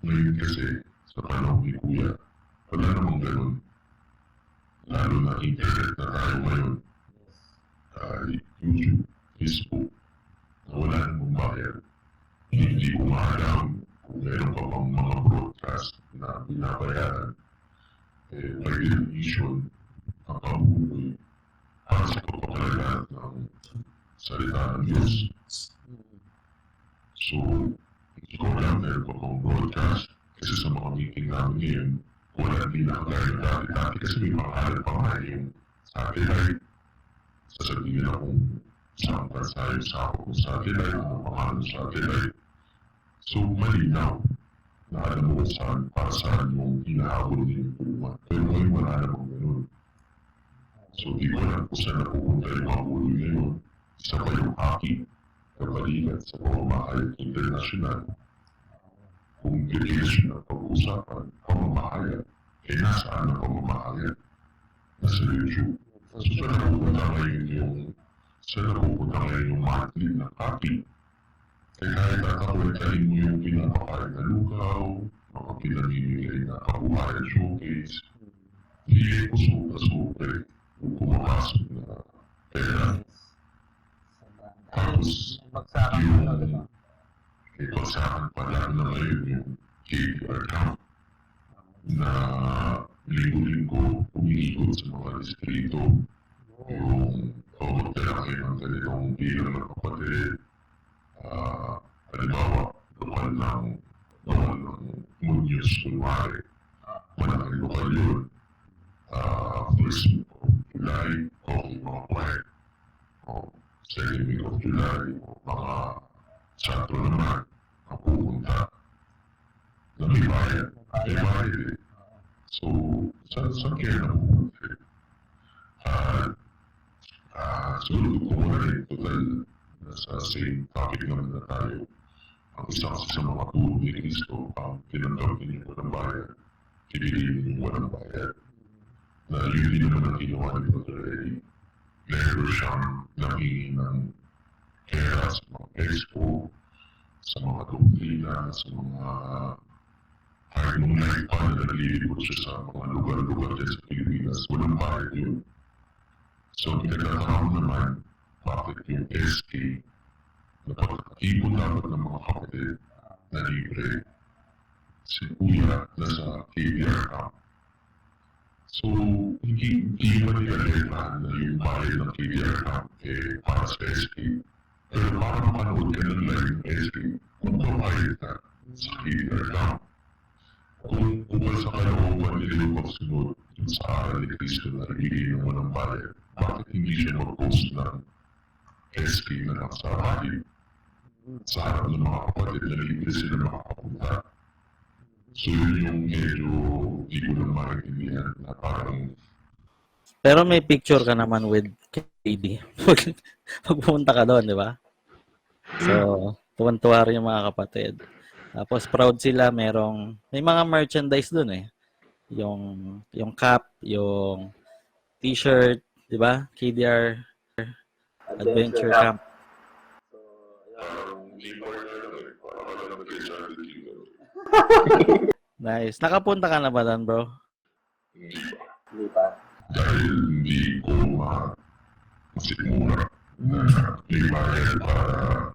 ngayon kasi, sa panahon ni Kuya, wala namang ganun. Lalo na internet na tayo ngayon. YouTube, Facebook, na wala namang bayad. Hindi ko maalam kung meron pa bang mga broadcast na binabayaran. May television, ang kabuloy, para sa pagpapalagaan ng salita ng Diyos. So, hindi ko alam meron pa bang broadcast kasi sa mga meeting namin ngayon, wala din nakagaya ng dati-dati kasi may pangalan pa nga yung satellite. Sasabihin nila kung saan bansa yung sakop ng satellite, ang pangalan ng satellite. So, malinaw na alam mo saan, para saan yung hinahabol din yung tulungan. Pero ngayon wala namang ganun. So, di ko alam kung saan napupunta yung mga ulo ngayon. Isa pa yung hockey, kabalikat sa pamamahayag international. Kung dedication na pag-uusapan, pamamahayag, nasaan ang pamamahayag? Nasa YouTube. So, saan napupunta ngayon yung monthly na copy? Kaya kahit nakakwentahin mo yung pinapakain na lugaw, mga pinamimigay na kabuhayan showcase, hindi ko super kung pumapasok na pera. Tapos, yung ibagsakan pala na ngayon yung KPR account na linggo-linggo umiikot sa mga distrito yung pagpapalaki ng ganitong bilang ng kapatid. Halimbawa, lokal ng Moon News, kunwari. Malaking lokal yun. First week of July, okay, mga quiet. Second week of July, mga sakto naman, napupunta. Na may bayad. May bayad eh. So, saan kaya napupunta eh? Siguro kung wala rin total nasa same topic naman na tayo. Ang isa kasi sa mga turo ni Cristo, tinanggap din yung walang bayad. Pinili yung walang bayad. Na yun din naman ang ginawa ni Brother Eddie. Meron siyang nanghingi ng kera sa mga expo, sa mga doktrina, sa mga kahit nung life pa na nalilibot siya sa mga lugar-lugar dyan sa Pilipinas, walang bayad yun. So, pinagkakaroon naman, bakit yung SK, na pagkakipon dapat ng mga kapatid na libre, si Kuya nasa KBR account. So, hindi man nila letrahan na yung bayad ng KBR account para sa SK. Pero para mapanood ka ng live yung SK, kung babayad ka sa KBR account, kung sa kalooban nila yung pagsunod yung sa aral ni Cristo na nagbigay ng walang bayad, bakit hindi siya mag-post ng SK na lang sa radio? Sa harap ng mga kapatid na libre sila makapunta. So yun yung medyo di ko lang maintindihan na parang... Pero may picture ka naman with KD. Pag pumunta ka doon, di ba? So, tuwan-tuwa rin yung mga kapatid. Tapos proud sila, may mga merchandise doon eh. Yung cap, yung t-shirt, di ba? KDR Adventure Camp. Hindi pa rin parang alam na kayo sa atin dito. Nice. Nakapunta ka na ba doon, bro? Hindi pa. Dahil hindi ko masikmura na may bayad para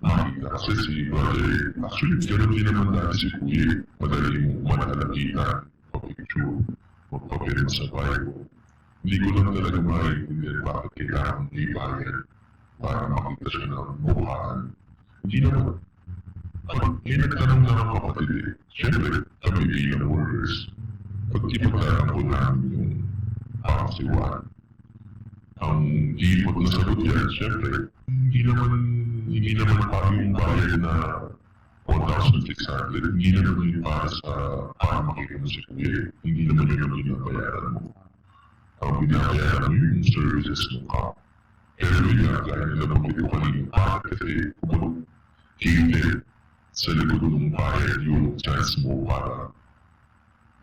makita. Kasi si Brother, actually, gano'n din naman dati si Kuya. Madali mo manalagitan, papicture, magpapirma sa bayo. Hindi ko lang talaga maintindihan bakit kailangan may bayad para makita siya ng mukhaan. Hindi naman. May nagtanong na ng kapatid eh. Siyempre, kami bilang workers. Pag ipagtanong ko namin yung pangasiwaan. Ang ipot na sagot yan, siyempre, hindi naman pa yung bayad na 1,600. Hindi naman yung para makita mo si Kuya. Hindi naman yung binabayaran mo. Ang binabayaran mo yung services ng ka. Pero yun nga, kaya nabanggit ko kanina, bakit kasi kumag-cater sa likod ng bayad yung chance mo para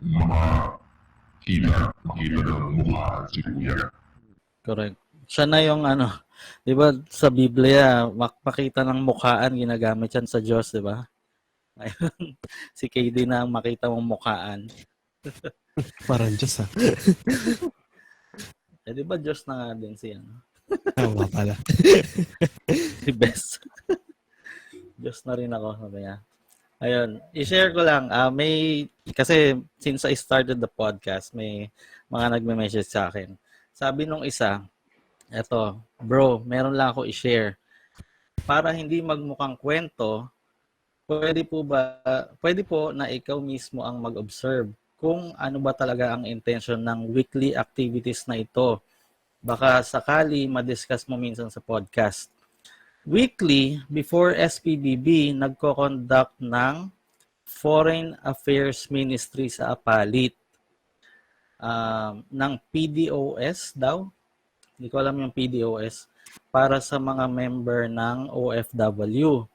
makita ng mukha si Kuya. Correct. Siya na yung di ba sa Biblia, makita ng mukhaan, ginagamit yan sa Diyos, di ba? Ayun, si KD na ang makita mong mukhaan. Parang Diyos ha. Eh, di ba Diyos na nga din siya? Tama pala. Si Bess. Diyos na rin ako, sabi niya. Ayun, i-share ko lang. Kasi since I started the podcast, may mga nagme-message sa akin. Sabi nung isa, eto, bro, meron lang ako i-share. Para hindi magmukhang kwento, pwede po na ikaw mismo ang mag-observe kung ano ba talaga ang intention ng weekly activities na ito. Baka sakali ma-discuss mo minsan sa podcast. Weekly, before SPBB, nagko-conduct ng Foreign Affairs Ministry sa Apalit. Ng PDOS daw. Hindi ko alam yung PDOS. Para sa mga member ng OFW.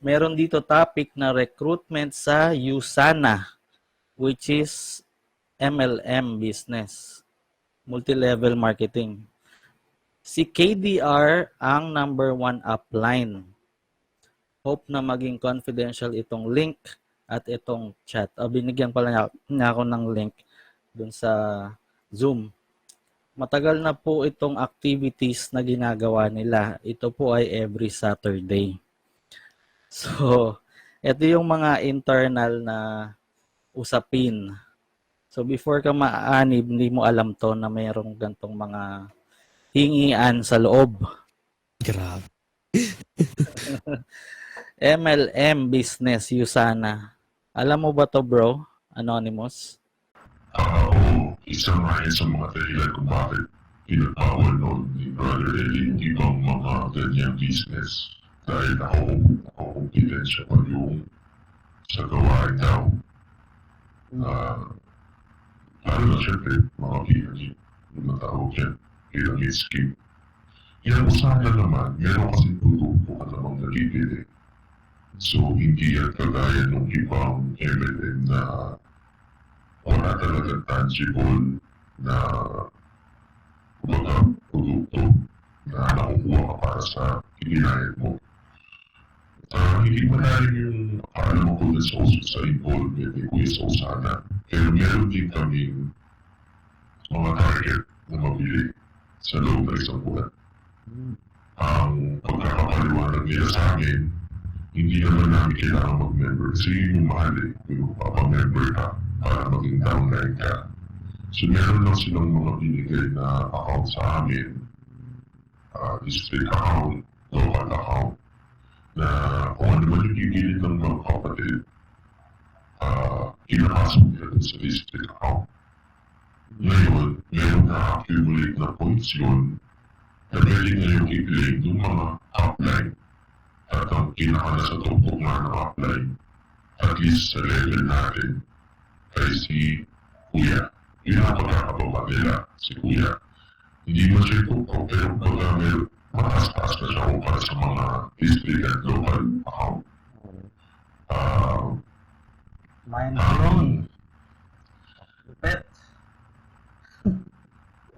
Meron dito topic na recruitment sa USANA, which is MLM business. Multi-level marketing. Si KDR ang number 1 upline. Hope na maging confidential itong link at itong chat. Binigyan pala niya ako ng link dun sa Zoom. Matagal na po itong activities na ginagawa nila. Ito po ay every Saturday. So, ito yung mga internal na usapin. So, before ka maaanib, hindi mo alam to na mayroong gantong mga hingian sa loob. Grabe. MLM business, USANA. Alam mo ba to, bro? Anonymous? Oo, isa nga yan sa mga dahilan kung bakit pinagbawal noon ni Brother Eli yung ibang mga ganyang business. Dahil nakukumpetensya pa yung sa gawain daw. Lalo na syempre, mga PNG, yung natawag yan, pyramid scheme. Yan usana naman, meron kasing produkto ka namang nabibili. So, hindi yan kagaya ng ibang MLM na wala talagang tangible na kumbaga produkto na nakukuha ka para sa ininayad mo. Hindi malalim yung alam ko dun sa involvement ni Kuya sa usana. Pero meron din kaming mga target na mabili sa loob ng isang buwan. Ang pagkakapaliwanag nila sa amin, hindi naman namin kailangan mag-member. Kasi yun yung mahal eh. Kung magpapamember ka para maging downline ka. So meron lang silang mga binigay na account sa amin. District account, local account. Na kung ano man yung gigilid ng mga kapatid, kinapasok nila dun sa district account. Ngayon, meron na-accumulate na points yun na pwede ngayon i-claim ng mga upline. At ang pinaka-nasa tupok nga ng upline, at least sa level natin, ay si Kuya. Yun ang pagkakababa nila, si Kuya. Hindi mo siya tupok, pero pagka meron, mataas-taas na siya para sa mga district and local account. Mind blown. Pet.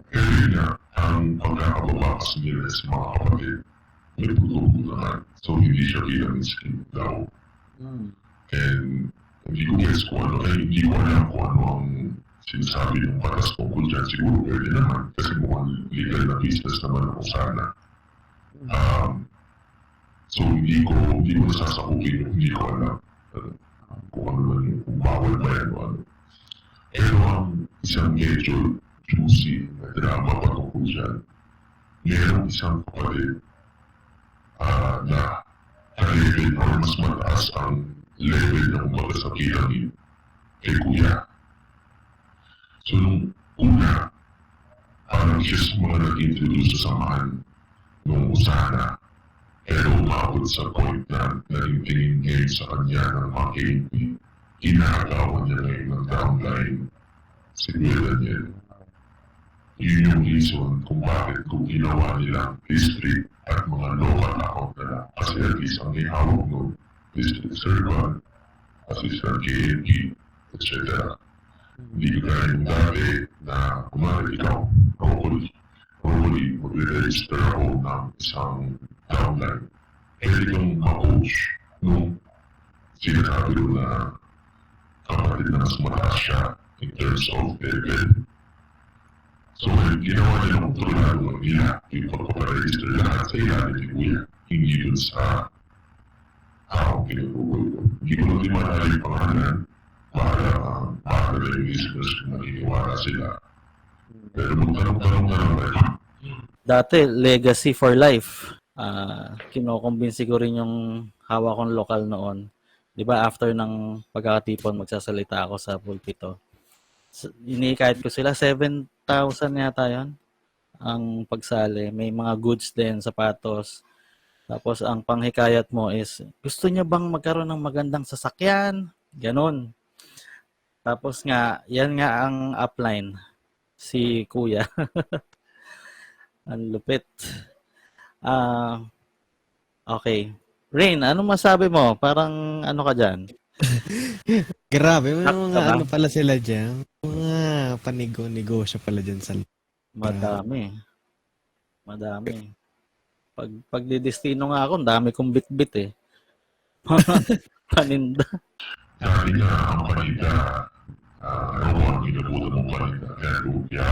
Pero yun nga, kasi nila sa mga kapatid. May puto-putangan. So, hindi siya bilang skin daw. And hindi ko guess kung ano, hindi ko alam kung ano ang sinasabi ng batas tungkol dyan. Siguro pwede naman kasi mukhang legal na business naman ako sana. So hindi ko nasasakupin yung hindi ko alam kung ano man yung kung bawal ba yan o ano. Pero ang isang medyo juicy na drama patungkol dyan, merong isang kapatid na ka-level or mas mataas ang level na kumbaga sa pyramid kay Kuya. So nung una, parang siya sa mga nag-introduce sa samahan nung usana. Pero umabot sa point na naging ngayon sa kanya ng mga KNP, ginagawa niya ngayon ng downline si Kuya Daniel. Yun yung reason kung bakit kung ginawa nilang district at mga local account na lang. Kasi at least ang may hawak nun, district servant, assistant KNP, etc. Hindi ka yung dati na kumari ikaw, probably mag-register ako ng isang downline. Pwede kang ma-coach nung sinasabi ko na kapatid na mas mataas siya in terms of level. So, ginawa nila ng kontrolado ng nila yung pagpaparegister lahat sa ilalim ni Kuya. Hindi dun sa taong pinagugol ko. Hindi ko lang din malala yung pangalan para na yung listeners kung naniniwala sila. Pero magtanong-tanong na lang tayo. Dati, legacy for life. Kinokumbinsi ko rin yung hawak kong lokal noon. Di ba, after ng pagkakatipon, magsasalita ako sa pulpito. Inikahit ko sila, 7,000 yata yun ang pagsali. May mga goods din, sapatos. Tapos ang panghikayat mo is, gusto niya bang magkaroon ng magandang sasakyan? Ganon. Tapos nga, yan nga ang upline. Si Kuya. Ang lupit. Okay. Rain, ano masabi mo? Parang ano ka dyan? Grabe, may Sakto mga ba? ano pala sila dyan. Mga panigo-negosyo pala dyan sa Madami. Pag didestino nga ako, ang dami kong bit-bit eh. Paninda. Dati nga ang panita, ewan ko ang inabutan mong panita, kaya lumpia,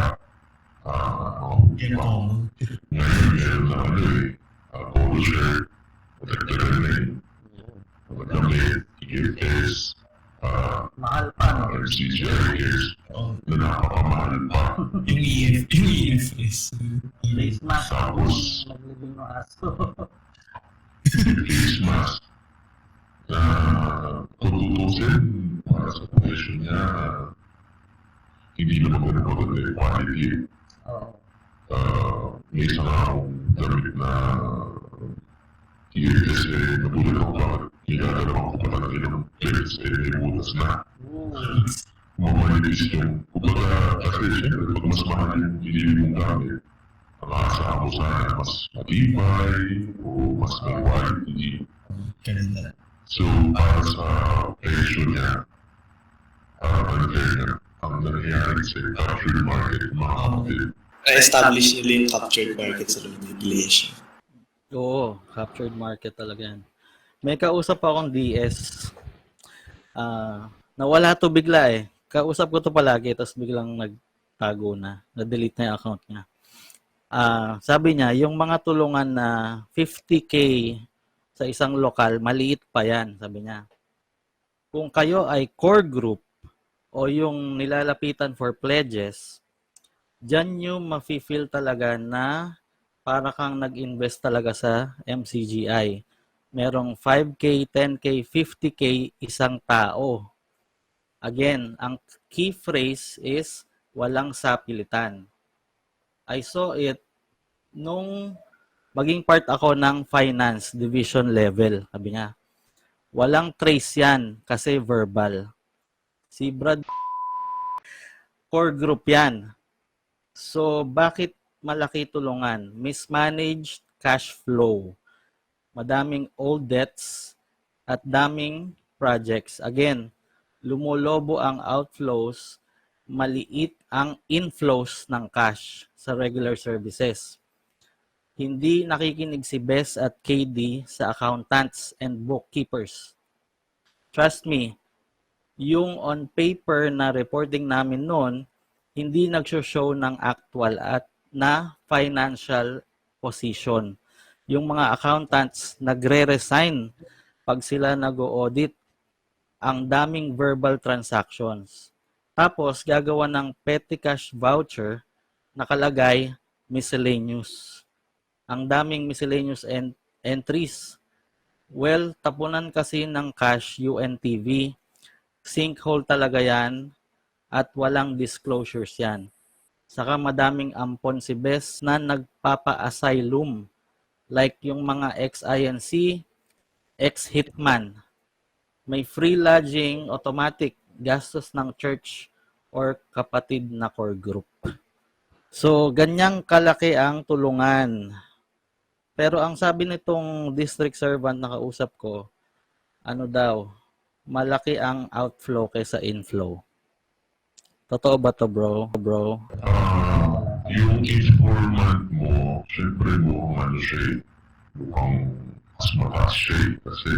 ngayon meron na ano polo shirt, protector na damit, gift Mahal pa, no? MC jackets, na napakamahal pa. Yung EF is... Face mask Tapos, kung naglibing ng aso. face mask, na kung tutusin, para sa profession niya, hindi naman ganun maganda yung quality. Oo. May isa nga akong damit na kasi nabulit ako bakit ginagalawan ko pa talaga ng pets may butas na. Mamanipis yung, kumbaga, kasi syempre, pag mas mahal yung pinili mong gamit, ang asa mo sana mas matibay o mas may quality. So, para sa presyo niya, ang nangyayari sa captured market, mga kapatid, Na-establish nila yung captured market sa loob ng iglesia. Oo, captured market talaga yan. May kausap akong DS. Nawala to bigla eh. Kausap ko to palagi, tapos biglang nagtago na. Na-delete na yung account niya. Sabi niya, yung mga tulungan na 50K sa isang lokal, maliit pa yan, sabi niya. Kung kayo ay core group o yung nilalapitan for pledges, dyan yung mafe-feel talaga na para kang nag-invest talaga sa MCGI. Merong 5K, 10K, 50K isang tao. Again, ang key phrase is walang sapilitan. I saw it nung maging part ako ng finance division level. Sabi niya, walang trace yan kasi verbal. Si Brad, core group yan. So, bakit malaki tulungan? Mismanaged cash flow. Madaming old debts at daming projects. Again, lumulobo ang outflows, maliit ang inflows ng cash sa regular services. Hindi nakikinig si Bess at KD sa accountants and bookkeepers. Trust me, yung on paper na reporting namin noon, hindi nag-show ng actual at na financial position. Yung mga accountants nagre-resign pag sila nag-audit. Ang daming verbal transactions. Tapos gagawa ng petty cash voucher, nakalagay miscellaneous. Ang daming miscellaneous entries. Well, tapunan kasi ng cash UNTV. Sinkhole talaga yan at walang disclosures yan. Saka madaming ampon si Bess na nagpapa-asylum like yung mga ex-INC, ex-hitman. May free lodging, automatic, gastos ng church or kapatid na core group. So, ganyang kalaki ang tulungan. Pero ang sabi nitong district servant na kausap ko, ano daw, malaki ang outflow kaysa inflow. Totoo ba to, bro? Yung informant mo, syempre mukhang siya eh. Mukhang mas mataas siya eh. Kasi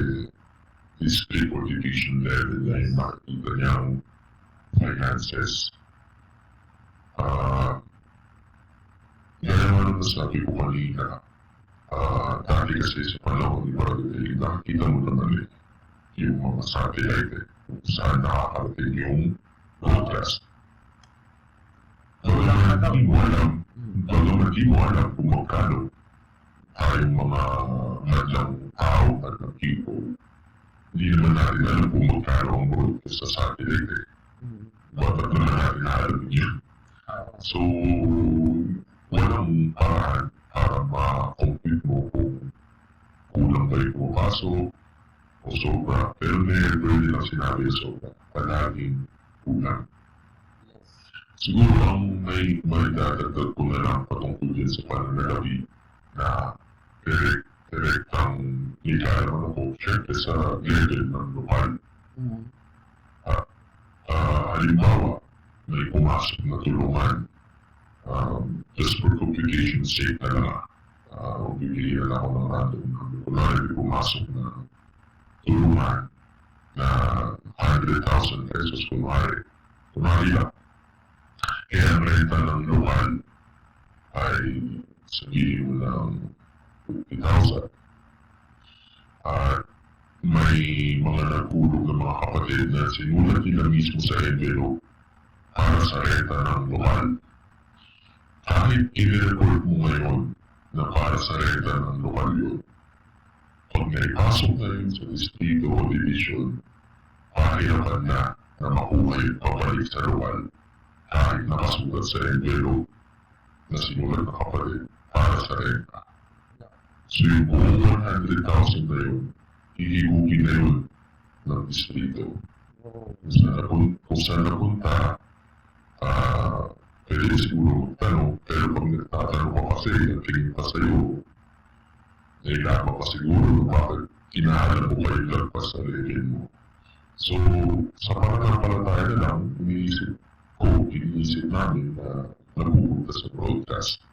district or division level na yung makikita niyang finances. Gaya nga nung nasabi ko kanina, dati kasi sa panahon ni Brother Eli, nakikita mo naman eh, yung mga satellite eh, kung saan nakakarating yung broadcast. Bagaman di mo alam kung magkano tayong mga madlang tao at ng people, hindi naman natin alam kung magkano ang broadcast sa satellite eh. Bakit naman natin alam yun? So, walang paraan para ma-compute mo kung kulang ba yung pumapasok o sobra. Pero never nilang sinabi yung sobra. Palaging kulang. Siguro ang may dadagdag ko na lang patungkol din sa pananalapi na direktang nilalaman ako, syempre sa level ng lokal. Halimbawa, may pumasok na tulungan. Just for complication's sake na lang, bibili na ako ng random number. Kunwari, may pumasok na tulungan na 100,000 pesos kunwari lang. Kaya ang renta ng lokal ay sabihin mo ng 50,000. At may mga nagulog ng mga kapatid na sinulat nila mismo sa envelope para sa renta ng lokal. Kahit i-report mo ngayon na para sa renta ng lokal yun, pag naipasok na yun sa distrito o division, pahirapan na makuha yung pabalik sa lokal kahit nakasulat sa envelope na sinulat na kapatid para sa renta. So yung buong 100,000 na yun, hihigupin na yun ng distrito. Kung saan napunta, pwede siguro magtanong, pero pag nagtatanong ka kasi, ang tingin pa sa'yo, nailaman ka siguro kung bakit kinahalan mo pa yung lagpas sa level mo. So, sa pananampalataya na lang, iniisip namin na napupunta sa broadcast.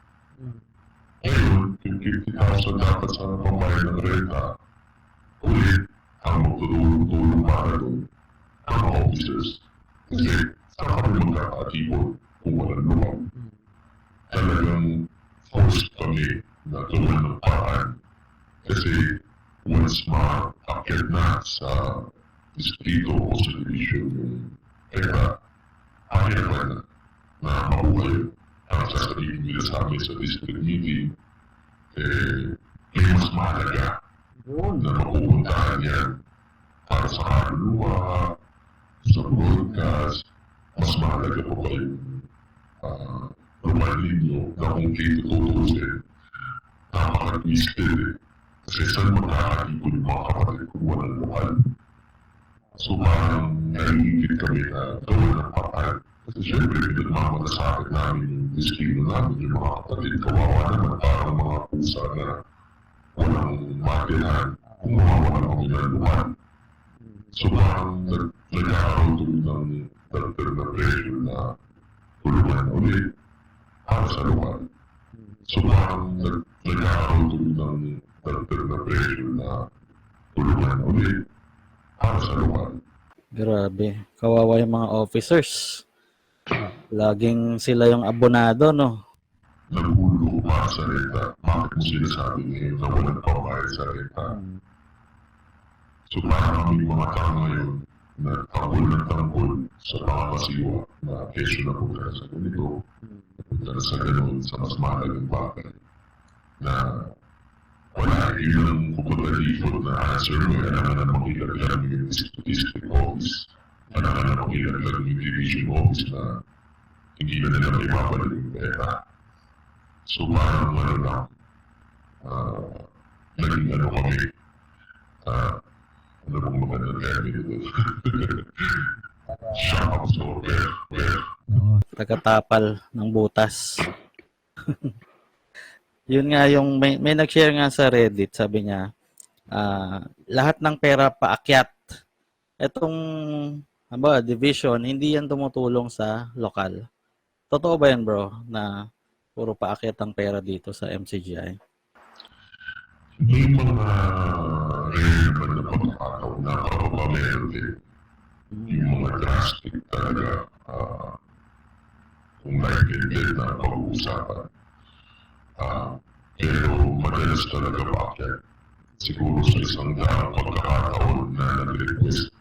Ngayon, yung 50,000 dapat sa pambayad ng renta, ulit, ang magtutulong para doon, ang mga officers. Kasi, saan kami magkakatipon kung walang lumang. Talagang forced kami na gawin ng paraan. Kasi, once ma-akit na sa distrito o sa division yung pera, pahirapan na makuha yun. Ang sasabihin nila sa amin sa district meeting, may mas mahalaga na mapupuntahan yan para sa kaluluwa, sa broadcast, mas mahalaga pa ba yung rumalin nyo na kung kayo tutusin, napaka-twisted eh. Kasi saan magkakatipon yung mga kapatid kung walang lokal? So parang naiingit kami na gawin ng paraan. Kasi syempre, pinagmamalasakit namin yung destino namin, yung mga kapatid, kawawa naman, parang mga pusa na walang matirahan kung mawawalan kami ng luman. So parang nagkakaroon tuloy ng dagdag na pressure na tulungan ulit para sa luman. So parang nagkakaroon tuloy ng dagdag na pressure na tulungan ulit para sa lokal. Grabe. Kawawa yung mga officers. Laging sila yung abonado, no? Nagulo para sa renta. Bakit mo sinasabi ngayon na walang pambayad sa renta? So parang kami mga tao ngayon na tanggol ng tanggol sa pangangasiwa na kesyo na punta sa ganito, punta na sa ganun, sa mas mahalagang bagay na wala yun ang kumbaga default na answer mo, kailangan na namang ilagyan mo yung district office, kailangan na namang ilagyan mo yung division office na hindi na nila maibabalik yung pera. So parang ano lang, naging ano kami, ano bang magandang term ito? Shock absorber, Tagatapal ng butas. Yun nga yung may nag-share nga sa Reddit, sabi niya, lahat ng pera paakyat. Etong division, hindi yan tumutulong sa lokal. Totoo ba yan, bro, na puro paakyat ang pera dito sa MCGI? may mga relevant na pagkakataon na kapapamero din. Yung mga drastic talaga, kung naintindihan na pag-uusapan. Pero madalas talaga bakit. Siguro sa isang daang pagkakataon na nag-request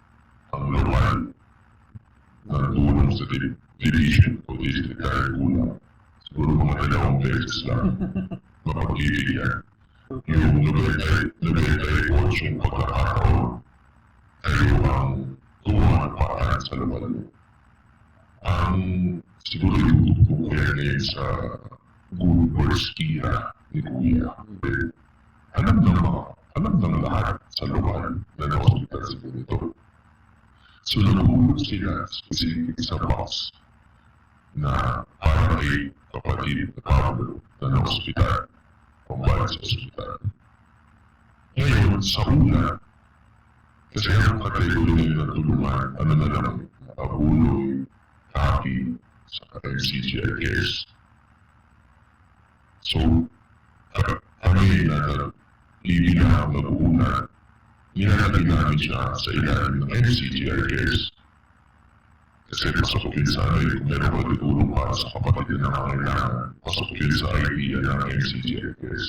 ang lokal na tulong sa division o district kahit kulang. Siguro mga 2 beses lang mapag-ibigyan. Yung 98 pagkakataon ay ang tulungan paraan sa laban. Ang siguro yung ko kaya ngayon sa good words era ni Kuya. Alam ng lahat sa lugar na na-hospital sa ganito. So nagulog sila specific sa box na para kay kapatid na Pablo na na-hospital, pambayad sa hospital. Ngayon, sa una, kasi ang kategory nila na tulungan, ano na lang, abuloy, kaki, sa MCGI cares. So, kami na ibigay mag-uuna, nilalagay namin siya sa ilalim ng MCGI cares. Kasi pasok yun sa ano, kung meron magtutulong para sa kapatid na nangangailangan, pasok yun sa idea ng MCGI cares.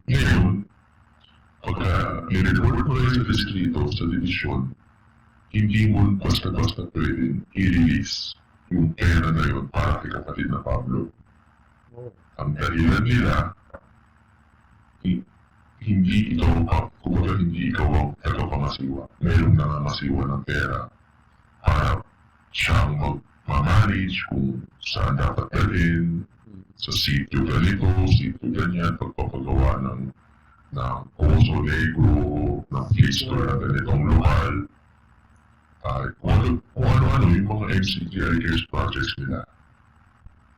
Ngayon, pagka nireport mo rin sa distrito, sa division, hindi mo basta-basta pwedeng i-release yung pera na yun para kay kapatid na Pablo. Ang dahilan nila, hindi ikaw ang tagapangasiwa. Meron nangangasiwa ng pera para siyang mag-manage kung saan dapat dalhin, sa sitio ganito, sitio ganyan, pagpapagawa ng Pozo Negro, ng fleet store na ganitong lokal. Kung ano-ano yung mga MCGI cares projects nila.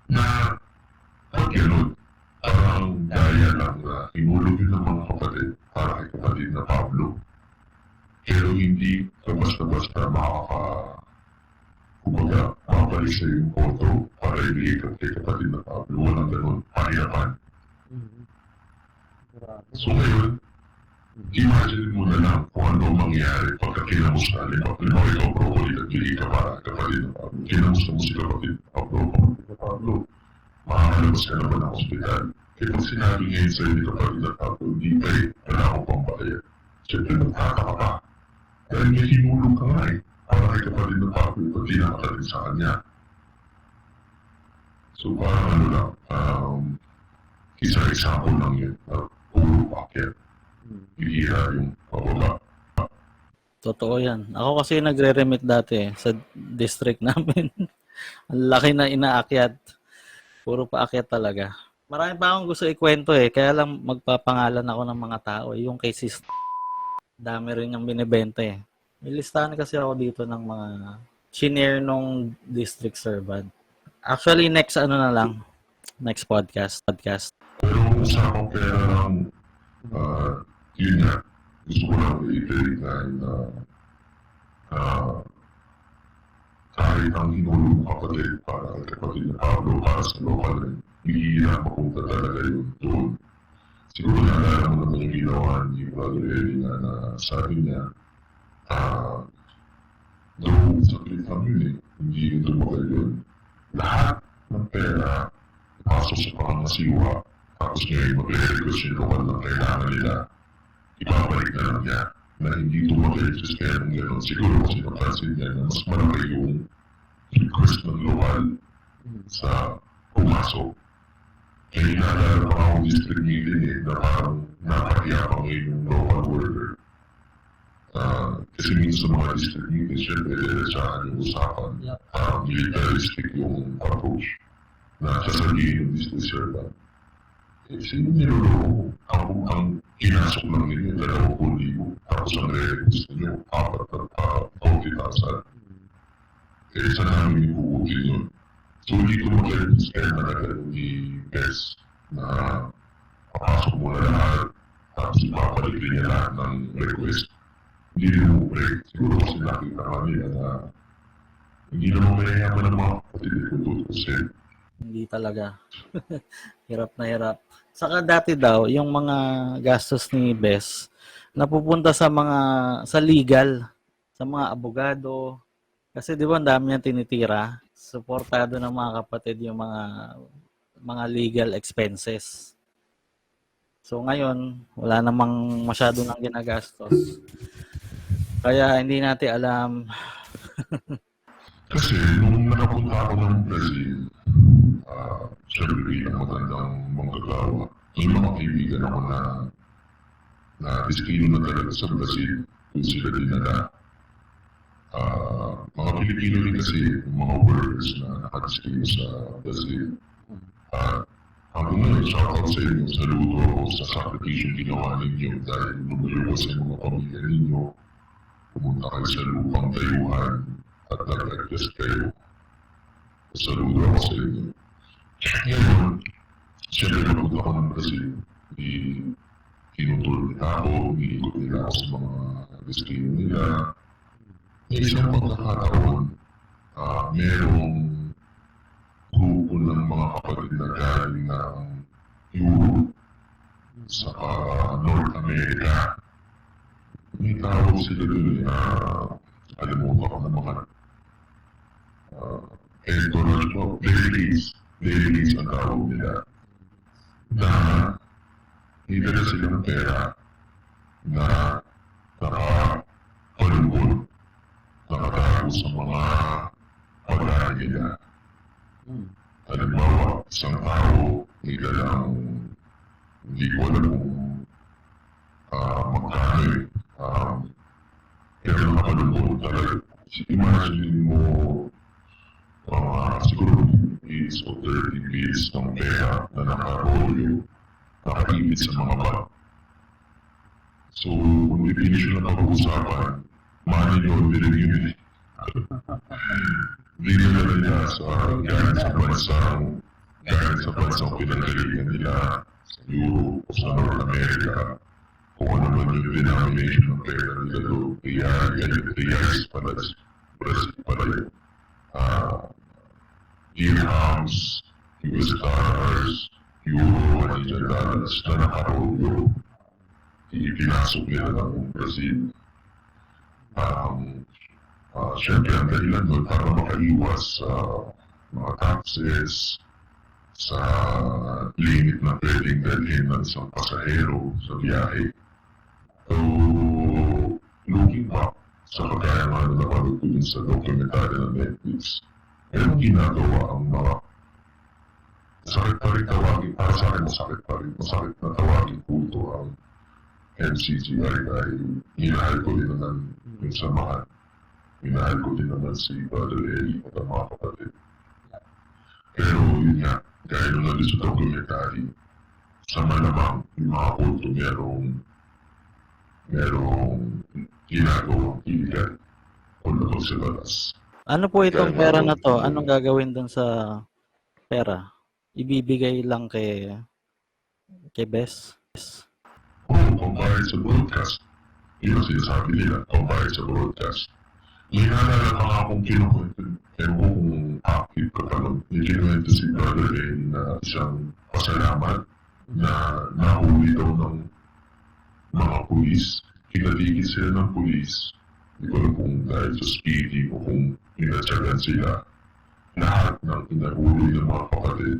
Na pag gano'n, parang daya lang na inulog yun ng mga kapatid para kay kapatid na Pablo. Pero hindi ka basta-basta kumbaga, mabalik sa yung photo para ibigay kay kapatid na Pablo. Walang gano'n, pahiyapan. So ngayon, imagine mo na lang kung ano mangyari pagka kinamos ka. Halimbawa ikaw, broccoli, nagbili ka para kapatid na Pablo. Kinamos mo si kapatid na Pablo. Makakalabas ka naman ng hospital. Kaya pag sinabi ngayon sa'yo ni kapatid na Pablo, hindi kayo, wala akong pambayad. Siyempre, magtataka ka. Dahil may hinulong ka nga para kay kapatid na Pablo, pag dinakatarin sa kanya. So parang ano lang, isang example lang yun. Puro packet. Bihira yung pababa. Totoo yan. Ako kasi nagre-remit dati sa district namin. Ang laki na inaakyat. Puro paakyat talaga. Marami pa akong gusto ikwento kaya lang magpapangalan ako ng mga tao. Yung kay Sis, dami rin yung binibenta May listahan kasi ako dito ng mga senior nung district servant. Actually, next podcast. Pero usapang pera lang, yun nga, gusto ko lang i-reiterate na kahit ang hinulong kapatid para kay kapatid na Pablo para sa local rin, bihira mapunta talaga yun doon. Siguro naalala mo naman yung ginawa ni Brother Eli na sabi niya, though saklit lang yun eh, hindi rin tumagal yun. Lahat ng pera, pasok sa pangangasiwa, tapos ngayon magre-request yung lokal ng kailangan nila, ibabalik na lang niya na hindi tumagal yung sistema ng gano'n. Siguro kasi napansin niya na mas malaki yung request ng lokal sa pumasok. Kaya inaalala pa akong district meeting na parang napatiya pa ngayon yung local worker. Kasi minsan sa mga district meetings, syempre, diretsahan yung usapan. Militaristic yung approach na sasabihin ng district servant. Sino niloloko? Ang kinasok lang ninyo, 20,000. Tapos ang re-request ninyo, 40,000. Saan namin ipukutin yun? So, hindi ko mag-register na nagano ni Bess na papasok mo na lahat, tapos ipapalik niya lahat ng request. Hindi rin mo break. Siguro kasi nakita kami na hindi naman mayayaman ng mga kapatid ko 2%. Hindi talaga. Hirap na hirap. Saka dati daw, yung mga gastos ni Bess, napupunta sa legal, sa mga abogado. Kasi di ba ang dami niya tinitira, suportado ng mga kapatid yung mga legal expenses. So ngayon, wala namang masyado nang ginagastos. Kaya hindi natin alam. Kasi nung nakapunta ako ng Brazil, syempre bilang magandang manggagawa, may mga kaibigan ako na destino na talaga sa Brazil kung sila dinala. Mga Pilipino rin kasi mga workers na nakadestino sa Brazil. Hanggang ngayon, shoutout sa inyo, saludo ako sa sakripisyo ginawa ninyo dahil lumuyo sa mga pamilya ninyo. Pumunta kayo sa lupang dayuhan at nag-adjust kayo. Saludo ako sa inyo. Ngayon, siyempre napunta ako ng Brazil. Tinutulog nila ako, iniikot nila ako sa mga destino nila. May isang pagkakataon, merong grupo ng mga kapatid na galing ng Europe sa North America. May tawag sila doon alam mo ba ng mga entourage mo, delegates ang tawag nila na nidala sila ng pera na nakapalubon, nakatago sa mga paglaan nila. Halimbawa, isang tao may dalang hindi ko alam kung magkano pero nakalulong talaga. Imagine mo siguro 50 o 30 bills ng pera na nakarolyo, nakaibit sa mga bag. So, kung definition na pag-uusapan, money laundering yun. Dinala niya galing sa bansang pinanggalingan nila sa Europe o sa North America. Kung ano man yung denomination ng pera nila doon, reais pala, Brazil pala yun. Dirhams, US dollars, euro, Canadian dollars na nakarolyo. Ipinasok nila ng Brazil. Siyempre, ang dahilan doon para makaiwas sa mga taxes, sa limit na pwedeng dalhin ng isang pasahero sa biyahe. So, looking back, sa kagaya nga na napanood ko din sa documentary ng Netflix, merong ginagawa ang mga masakit pa rin tawagin, para sa akin masakit na tawagin po ito ang MCGI dahil minahal ko din naman yung samahan. Minahal ko din naman si Brother Eli at ang mga kapatid. Pero yun nga, dahil nung nandun sa documentary, sa malamang yung mga kulto merong ginagawang illegal o labag sa batas. Ano po itong pera na to? Anong gagawin dun sa pera? Ibibigay lang kay Bess? Pambayad sa broadcast. Yun ang sinasabi nila, pambayad sa broadcast. May naalala pa nga akong kinukwento. Ewan ko kung active ka pa nun. May kinukwento si Brother Ray na isang pasalamat na nahuli daw ng mga pulis. Kinaligid sila ng pulis. Hindi ko alam kung dahil sa speeding o kung pinatsagan sila. Lahat ng inahuli ng mga kapatid,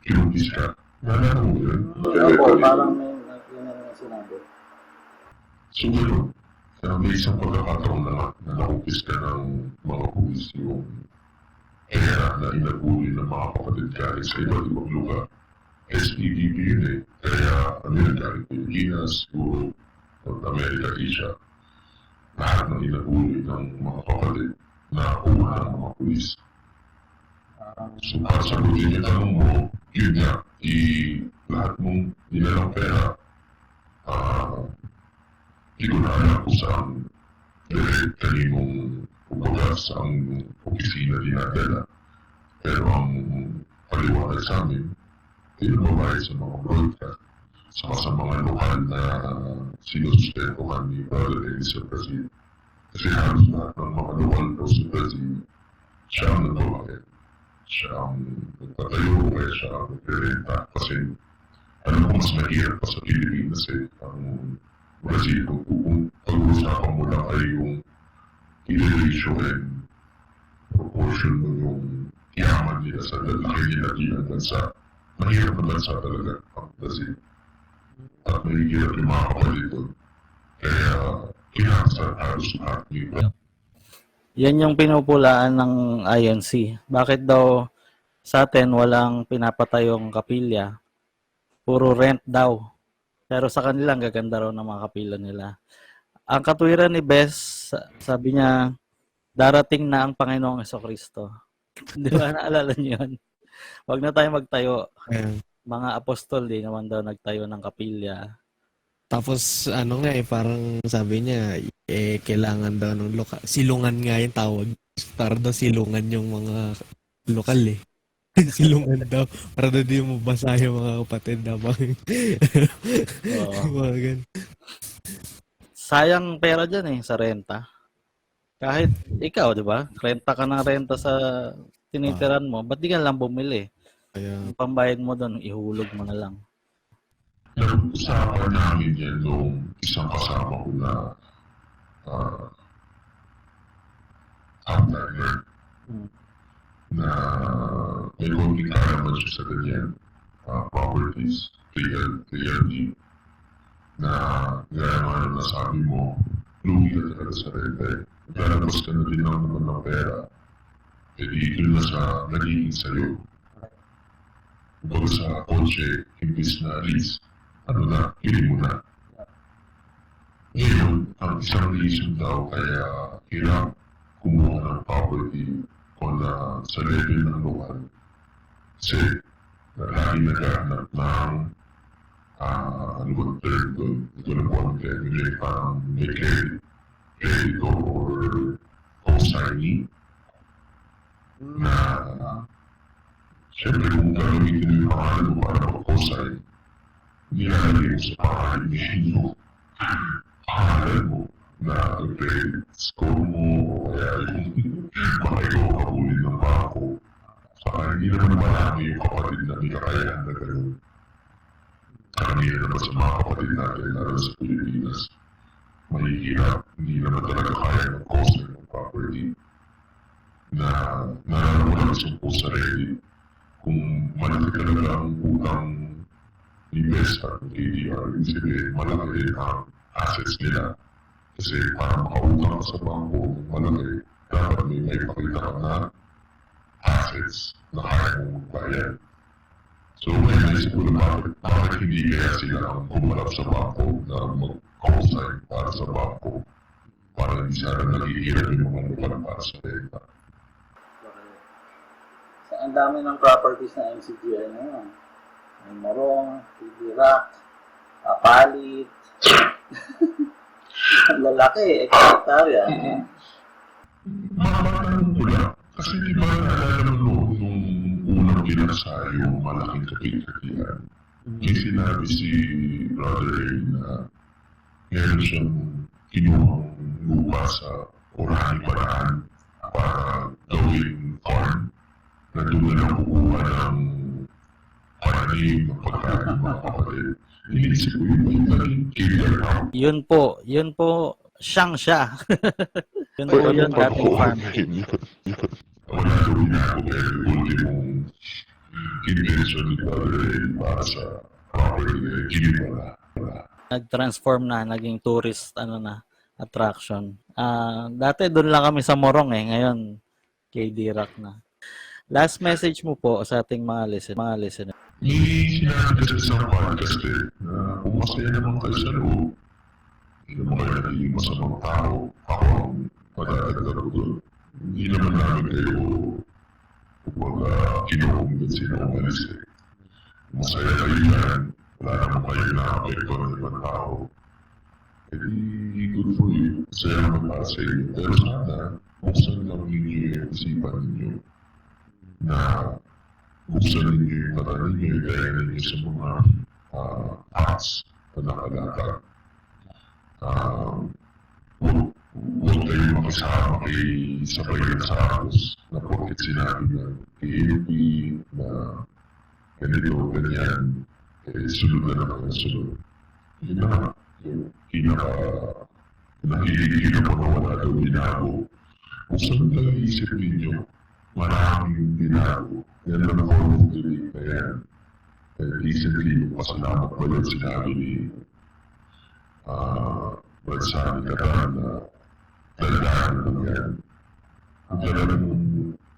kinugis ka. Nalala mo yun? Opo, parang may yun ang sinabi. So gano'n, may isang pagkakataon na nakupis ka ng mga pulis yung pera na inahuli ng mga kapatid galing sa iba't ibang lugar. SPDP yun eh. Kaya ano yun, galing Pilipinas, Europe, North America, Asia. Lahat ng inahuli ng mga kapatid na kuha ng mga pulis. So para sagutin yung tanong mo, yun nga, lahat mong nilalang pera, hindi ko na alam kung saan kaninong kumbaga saang opisina dinadala. Pero ang paliwanag sa amin, pinagbabayad sa mga broadcast, saka sa mga lokal na sinusustentuhan ni Brother Eli sa Brazil. Kasi halos lahat ng mga lokal daw sa Brazil, siya ang nagbabayad. Siya ang nagpatayo, kaya siya ang nagre-renta. Kasi alam ko mas mahirap pa sa Pilipinas eh. Ang Brazil, kung pag-uusapan mo lang ay yung ratio and proportion mo yung yaman nila sa lalaki nila bilang bansa. Mahirap na bansa talaga ang Brazil. At mahirap yung mga kapatid doon. Kaya kailangan sa halos lahat nila. Yan yung pinupulaan ng INC. Bakit daw sa atin walang pinapatayong kapilya? Puro rent daw. Pero sa kanila, ang gaganda raw ng mga kapila nila. Ang katwiran ni Bes, sabi niya, darating na ang Panginoong Jesucristo. Di ba? Naalala niyo yun? Huwag na tayo magtayo. Ayan. Mga apostol din naman daw nagtayo ng kapilya. Tapos ano nga parang sabi niya kailangan daw ng lokal. Silungan nga yung tawag. Para daw silungan yung mga lokal eh. Silungan daw. Para daw di mo basa yung mga kapatid habang mga ganun. Sayang pera dyan sa renta. Kahit ikaw, di ba? Renta ka ng renta sa tinitiran mo. Ba't di ka lang bumili? Kaya Yung pambayad mo doon, ihulog mo na lang. Nag-usapan namin yan nung isang kasama ko na outliner na may konting kalaman siya sa ganyan properties, PLD na gaya nga na nasabi mo, lugi ka talaga sa renta eh. Lalabas ka na din naman ng pera, eh di doon na sa nagiging sa'yo. Kumbaga sa kotse, imbis na lease, ano na, pili mo na. Ngayon, ang isang reason daw kaya hirap kumuha ng property on sa level ng lokal. Kasi lagi naghahanap ng ano ba ang term doon? Ito na po ang term. May parang may creditor or co-signee na siyempre kung gagamitin mo yung pangalan mo para mag-co-sign, nilalagay mo sa pangalan mo pangalan mo na credit score mo o kaya yung baka ikaw kabulin ng bangko. Saka hindi naman marami yung kapatid na may kakayahan na gano'n. Karamihan naman sa mga kapatid natin lalo sa Pilipinas, mahihirap, hindi naman talaga kaya mag-co-sign ng property na nararamdaman sa po sa Reddit. Kung malaki talaga ang utang ni Besta ng KDR, ibig sabihin malaki rin ang assets nila. Kasi para makautang ka sa bangko, malaki, dapat may pakita ka na assets na kaya mong magbayad. So, may naisip ko na bakit hindi kaya sila ang kumalap sa bangko na mag-co-sign para sa bangko para hindi sana nagigirap yung mga lupa para sa renta. So, ang dami ng properties na MCGI na yun. May Morong, Tibirak, Palit. Ang lalaki, hektarya. Makatanong ko lang, kasi di ba naalala mo nung unang binasa yung malaking kapit-katian, may sinabi si Brother Ray na meron siyang kinuhang lupa sa orahan paraan para gawing farm na doon na lang kukuha ng pananim, ng tayo mga kapatid. Iniisip ko yung naging killer ako. Yun po, siyang siya. Yun po yun, dating farm. Wala daw ginagawa pero ultimong intention ni Father Eddie para sa property na kinibala. Nag-transform na, naging tourist attraction. Dati doon lang kami sa Morong ngayon kay Dirac na. Last message mo po sa ating mga listener. May sinabi kasi sa podcast na kung masaya naman kayo sa loob, hindi naman kayo naging masamang tao, ako ang madadagdag ko doon. Hindi naman namin kayo kumbaga kinukumbinsi na umalis Masaya kayo yan, wala naman kayo na-apekto ng ibang tao. Hindi good for you, masaya naman para sa inyo. Pero sana, buksan lang ninyo yung isipan ninyo na buksan ninyo yung mata ninyo, gaya ninyo sa mga acts na nakalatag. Huwag kayo makisama kay sabay sa atos na porket sinabi na KLP na ganito, ganyan, sunod na naman ang sunod. Yun na, yung nakikita ko na wala daw binago. Kung saan lang isip ninyo, maraming binago. Yan lang ako ng dilig na yan. Recently, yung pasalamat ko lang sinabi ni Bansani Katan na tandaan lang yan. Kung talagang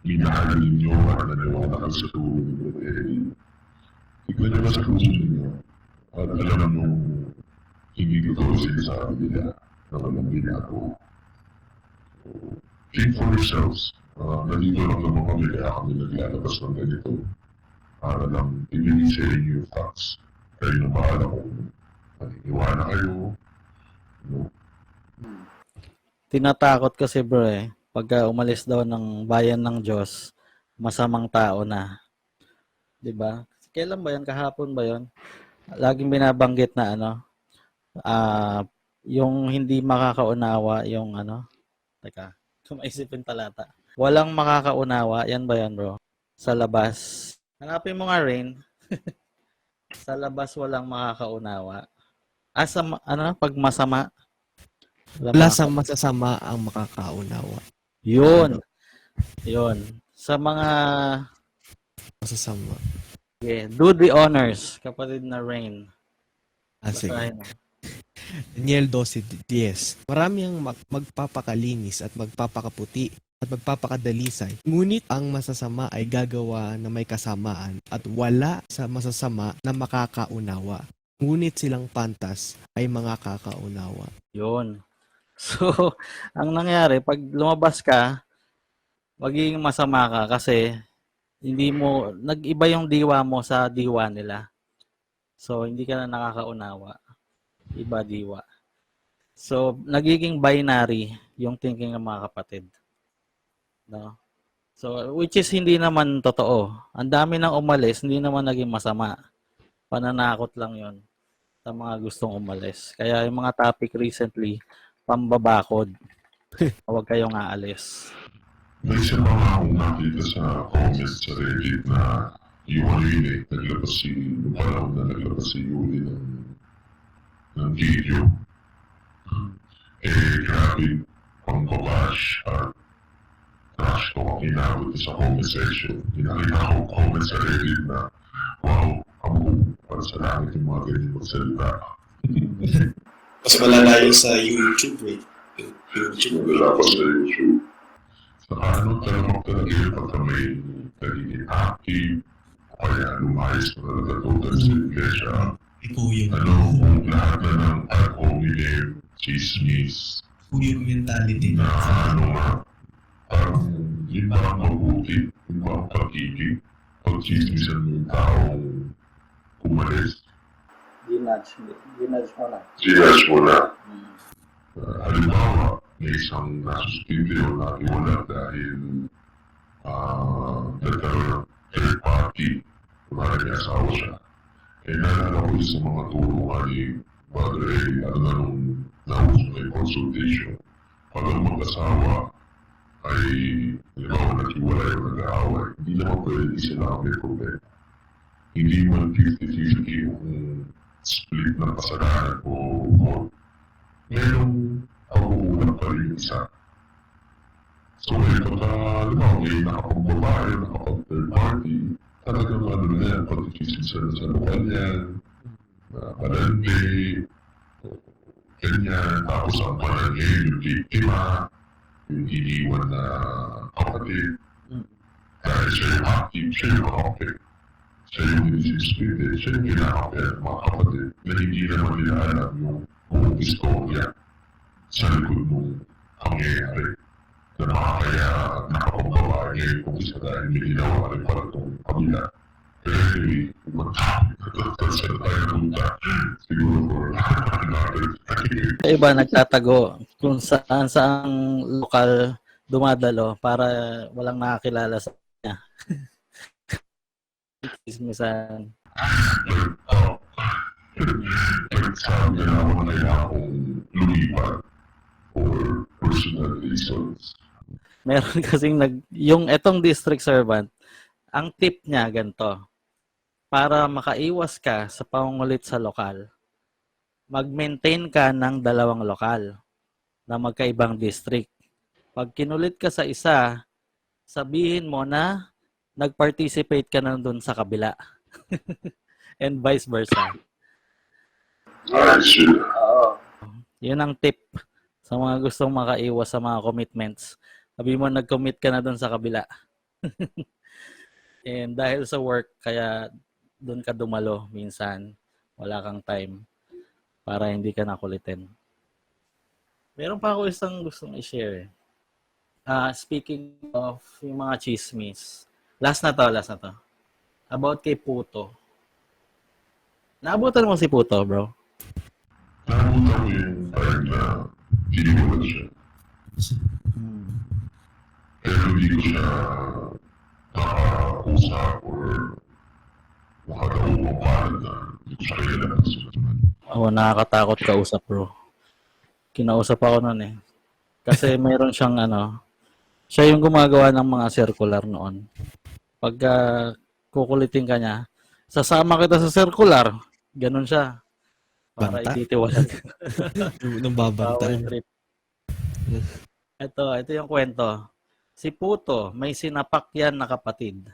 minahal ninyo at naniwala ka sa tulong ni Brother Eddie, tignan nyo sa puso ninyo at alam nyo hindi totoo sinasabi nila na walang binago. Think for yourselves. Nandito lang naman kami kaya kami naglalabas ng ganito para lang ibigay sa inyo yung facts. Kayo na bahala kung maniniwala kayo. No? Tinatakot kasi bro pagka umalis daw ng bayan ng Diyos, masamang tao na. 'Di ba? Kailan ba 'yan? Kahapon ba 'yon? Laging binabanggit na yung hindi makakaunawa, yung teka, kumaisipin talata. Walang makakaunawa, yan ba yan bro? Sa labas. Hanapin mo nga Rain. Sa labas walang makakaunawa. Pag masama. Wala sa masasama ang makakaunawa. Yun. Sa mga Masasama. do the honors, kapatid na Rain. Sige. Basahin mo. Daniel 12:10. Marami ang magpapakalinis at magpapakaputi at magpapakadalisay. Ngunit ang masasama ay gagawa na may kasamaan at wala sa masasama na makakaunawa. Ngunit silang pantas ay mga kakaunawa. Yun. So, ang nangyari, pag lumabas ka, magiging masama ka kasi hindi mo, nag-iba yung diwa mo sa diwa nila. So, hindi ka na nakakaunawa. Iba diwa. So, nagiging binary yung thinking ng mga kapatid. No? So, which is hindi naman totoo. Ang dami nang umalis, hindi naman naging masama. Pananakot lang yon sa mga gustong umalis. Kaya yung mga topic recently, pambabakod. Huwag kayong aalis. May isa pa nga akong nakita sa comments sa Reddit na yung naglabas nung panahon na naglabas si Yuli ng video. Grabe, pang babash at trash ko ang inabot sa comment section. Nakita ko comment sa Reddit na, wow, para sa langit yung mga ganyan magsalita. Mas malala yun sa YouTube YouTube. Wala pa sa YouTube. Saka talaga yun pagka may nagiging active, kaya lumayas na talaga total sa iglesia. Ipuyong. Kung lahat na ng alcoholism, chismis, Ipuyong mentality na parang yun ba ang mabuti, yun ba ang pag-ibig, pag-chismisan mo yung taong umalis. Ginudge mo na. Sinas mo na. Halimbawa, may isang nasuspindi o nakiwala dahil nagkaroon ng third party, kumari may asawa siya. Naalala ko sa mga tulungan ni Brother Eddie, nung nauso na yung consultation. Pag ang mag-asawa ay, halimbawa, naghiwalay o nag-aaway, hindi naman pwede sila ang may problema. hindi man 50-50 yung split ng kasalanan o fault. Merong pag-uulang pa rin yung isa. So, pagka, may nakapagbabae, nakapag-third party, talagang na yan, pag-chismisan sa lokal yan, palande, ganyan, tapos ang palande, yung biktima, yung iniwan na kapatid, dahil siya yung active, siya yung kapatid. Siya yung hindi-split, siya yung kinakapit ng mga kapatid na hindi naman nila alam yung buong istorya sa likod ng pangyayari na makakaya nakapagbabae ngayon kung isa dahil may ginawa rin pala itong kabila. Pero anyway, magkakatas na tayo punta siguro for another time. Yung iba nagtatago kung saan saang lokal dumadalo para walang nakakilala sa kanya. Chismisan. Nagsabi na ako na akong lumipat for personal reasons. Meron kasing yung etong district servant, ang tip niya ganito. Para makaiwas ka sa pangungulit sa lokal, mag-maintain ka ng 2 lokal na magkaibang district. Pag kinulit ka sa isa, sabihin mo na nag-participate ka na dun sa kabila. And vice versa. I see. Yun ang tip sa mga gustong makaiwas sa mga commitments. Sabi mo, nag-commit ka na dun sa kabila. And dahil sa work, kaya dun ka dumalo minsan. Wala kang time para hindi ka nakulitin. Meron pa ako isang gustong i-share. Speaking of yung mga chismis. Last na to. About kay Puto. Naabutan mo si Puto, bro? Nabuta ko yung time na tiniwala siya. Pero hindi ko siya nakakusap or nakadaupang palad na hindi ko siya kailangan sunod. Nakakatakot kausap, bro. Kinausap ako noon eh. Kasi mayroon siyang siya yung gumagawa ng mga circular noon. Pagka kukulitin ka niya, sasama kita sa circular. Ganun siya. Para Banta? ititiwalag. Nung babanta. Power trip. Ito yung kwento. Si Puto, may sinapak yan na kapatid.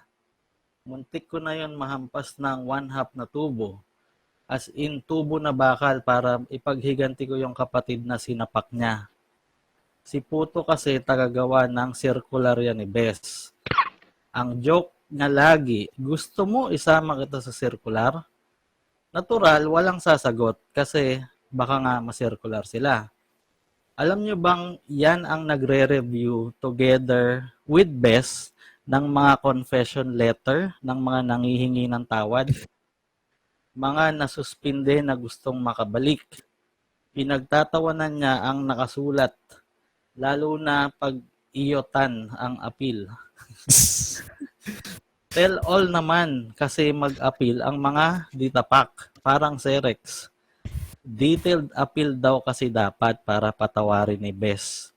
Muntik ko na yon mahampas ng 1/2 na tubo. As in, tubo na bakal para ipaghiganti ko yung kapatid na sinapak niya. Si Puto kasi tagagawa ng circular yan ni Bes. Ang joke na lagi, gusto mo isama kita sa circular? Natural, walang sasagot kasi baka nga ma-circular sila. Alam nyo bang yan ang nagre-review together with Bes ng mga confession letter ng mga nangihingi ng tawad? Mga nasuspinde na gustong makabalik. Pinagtatawanan niya ang nakasulat, lalo na pag iyotan ang appeal. Tell all naman kasi mag-appeal ang mga ditapak, parang Serex. Detailed appeal daw kasi dapat para patawarin ni Bes.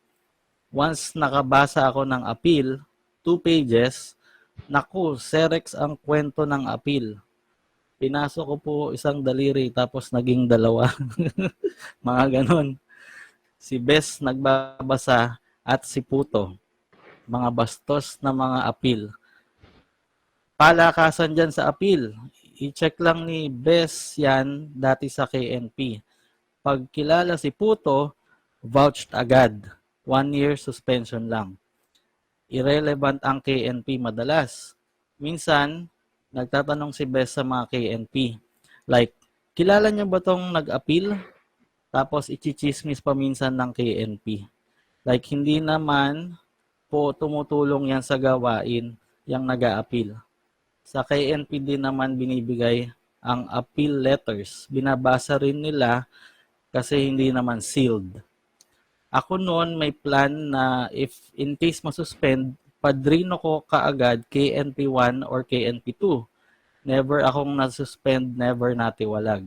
Once nakabasa ako ng appeal, 2 pages, naku, Serex ang kwento ng appeal. Pinasok ko po isang daliri tapos naging 2. Mga ganon. Si Bes nagbabasa at si Puto. Mga bastos na mga appeal. Palakasan dyan sa appeal. I-check lang ni Bes yan dati sa KNP. Pag kilala si Puto, vouched agad. 1 year suspension lang. Irrelevant ang KNP madalas. Minsan, nagtatanong si Bes sa mga KNP. Like, kilala niyo ba tong nag-appeal? Tapos ichichismis pa minsan ng KNP. Like, hindi naman po tumutulong yan sa gawain yung nag-a-appeal. Sa KNP din naman binibigay ang appeal letters. Binabasa rin nila kasi hindi naman sealed. Ako noon may plan na if in case masuspend, padrino ko kaagad KNP 1 or KNP 2. Never akong nasuspend, never natiwalag.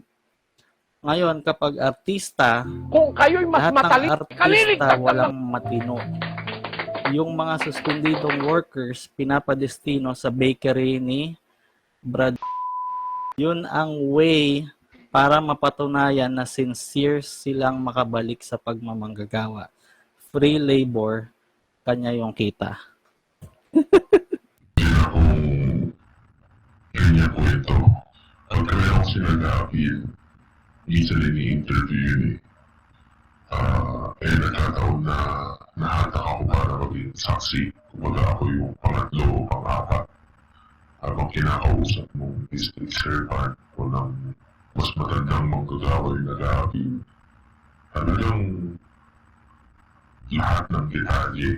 Ngayon, kapag artista, Kung kayo'y mas lahat ng matalino, artista kaliligtas walang matino. Yung mga suspendidong workers, pinapadestino sa bakery ni Brad Yun ang way para mapatunayan na sincere silang makabalik sa pagmamanggagawa. Free labor, kanya yung kita. Kanya ko ito. Pagka meron sinagapin, minsan ini-interview yun eh. Nagkataon na nahatak ako para maging saksi. Kumbaga ako yung pangatlo o pang-apat. Habang kinakausap mong district servant o ng mas matandang manggagawa yung nagapin. Talagang lahat ng detalye.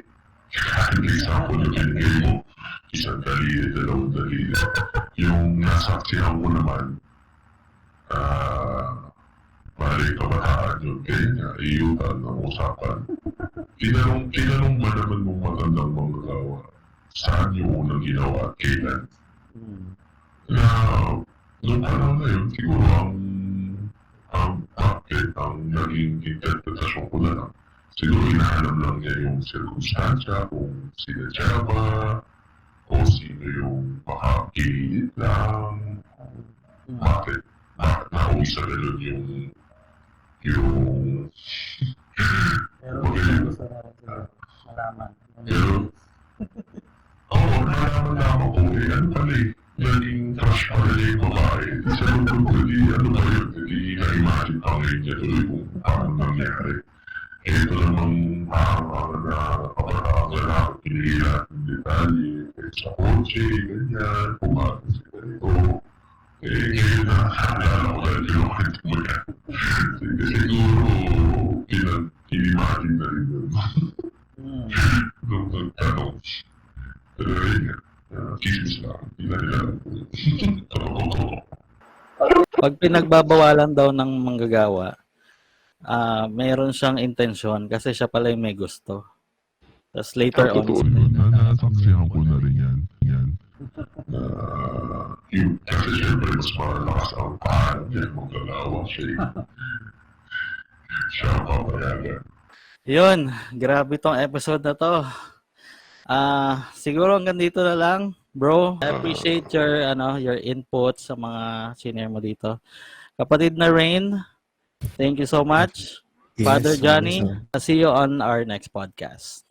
Kahit example na binigay mo, isang daliri, dalawang daliri. Yung nasaksihan ko naman, bali kabataan yun, kaya nga, iyutan ng usapan. Tinanong ba naman mong matandang manggagawa, saan yung unang ginawa at kailan? Na, noong panahon na yun, siguro ang naging interpretasyon ko na lang. Siguro inahanap lang niya yung circumstansya, kung sinadya ba, o sino yung baka pilit lang, bakit nauwi sa ganun yung Malaman. pero nalaman na ako ano pala eh, naging crush pala niya yung babae. Isa nung hindi, ano ba yun, hindi na-imagine pa ngayon niya tuloy kung paano nangyari. Ito namang na kapataang lalaki, pinili lahat ng detalye, sa kotse, ganyan, pumakas sa ganito. Ngayon na, naalala ko dahil kinukwento mo yan. Siguro, in-imagine na rin yun. Nung nagtanong. Pero yun nga, kismis lang, pinalilan ko. Pag pinagbabawalan daw ng manggagawa, meron siyang intensyon kasi siya pala yung may gusto. Tapos later on, Totoo yun, nasaksihan ko na rin yan. Kasi syempre mas malakas ang paan niya, maggagawa siya. Siya ang papayagan. yun, grabe tong episode na to. Siguro hanggang dito na lang, bro. I appreciate your input sa mga senior mo dito. Kapatid na Rain, thank you so much. Yes, Father Johnny, so- see you on our next podcast.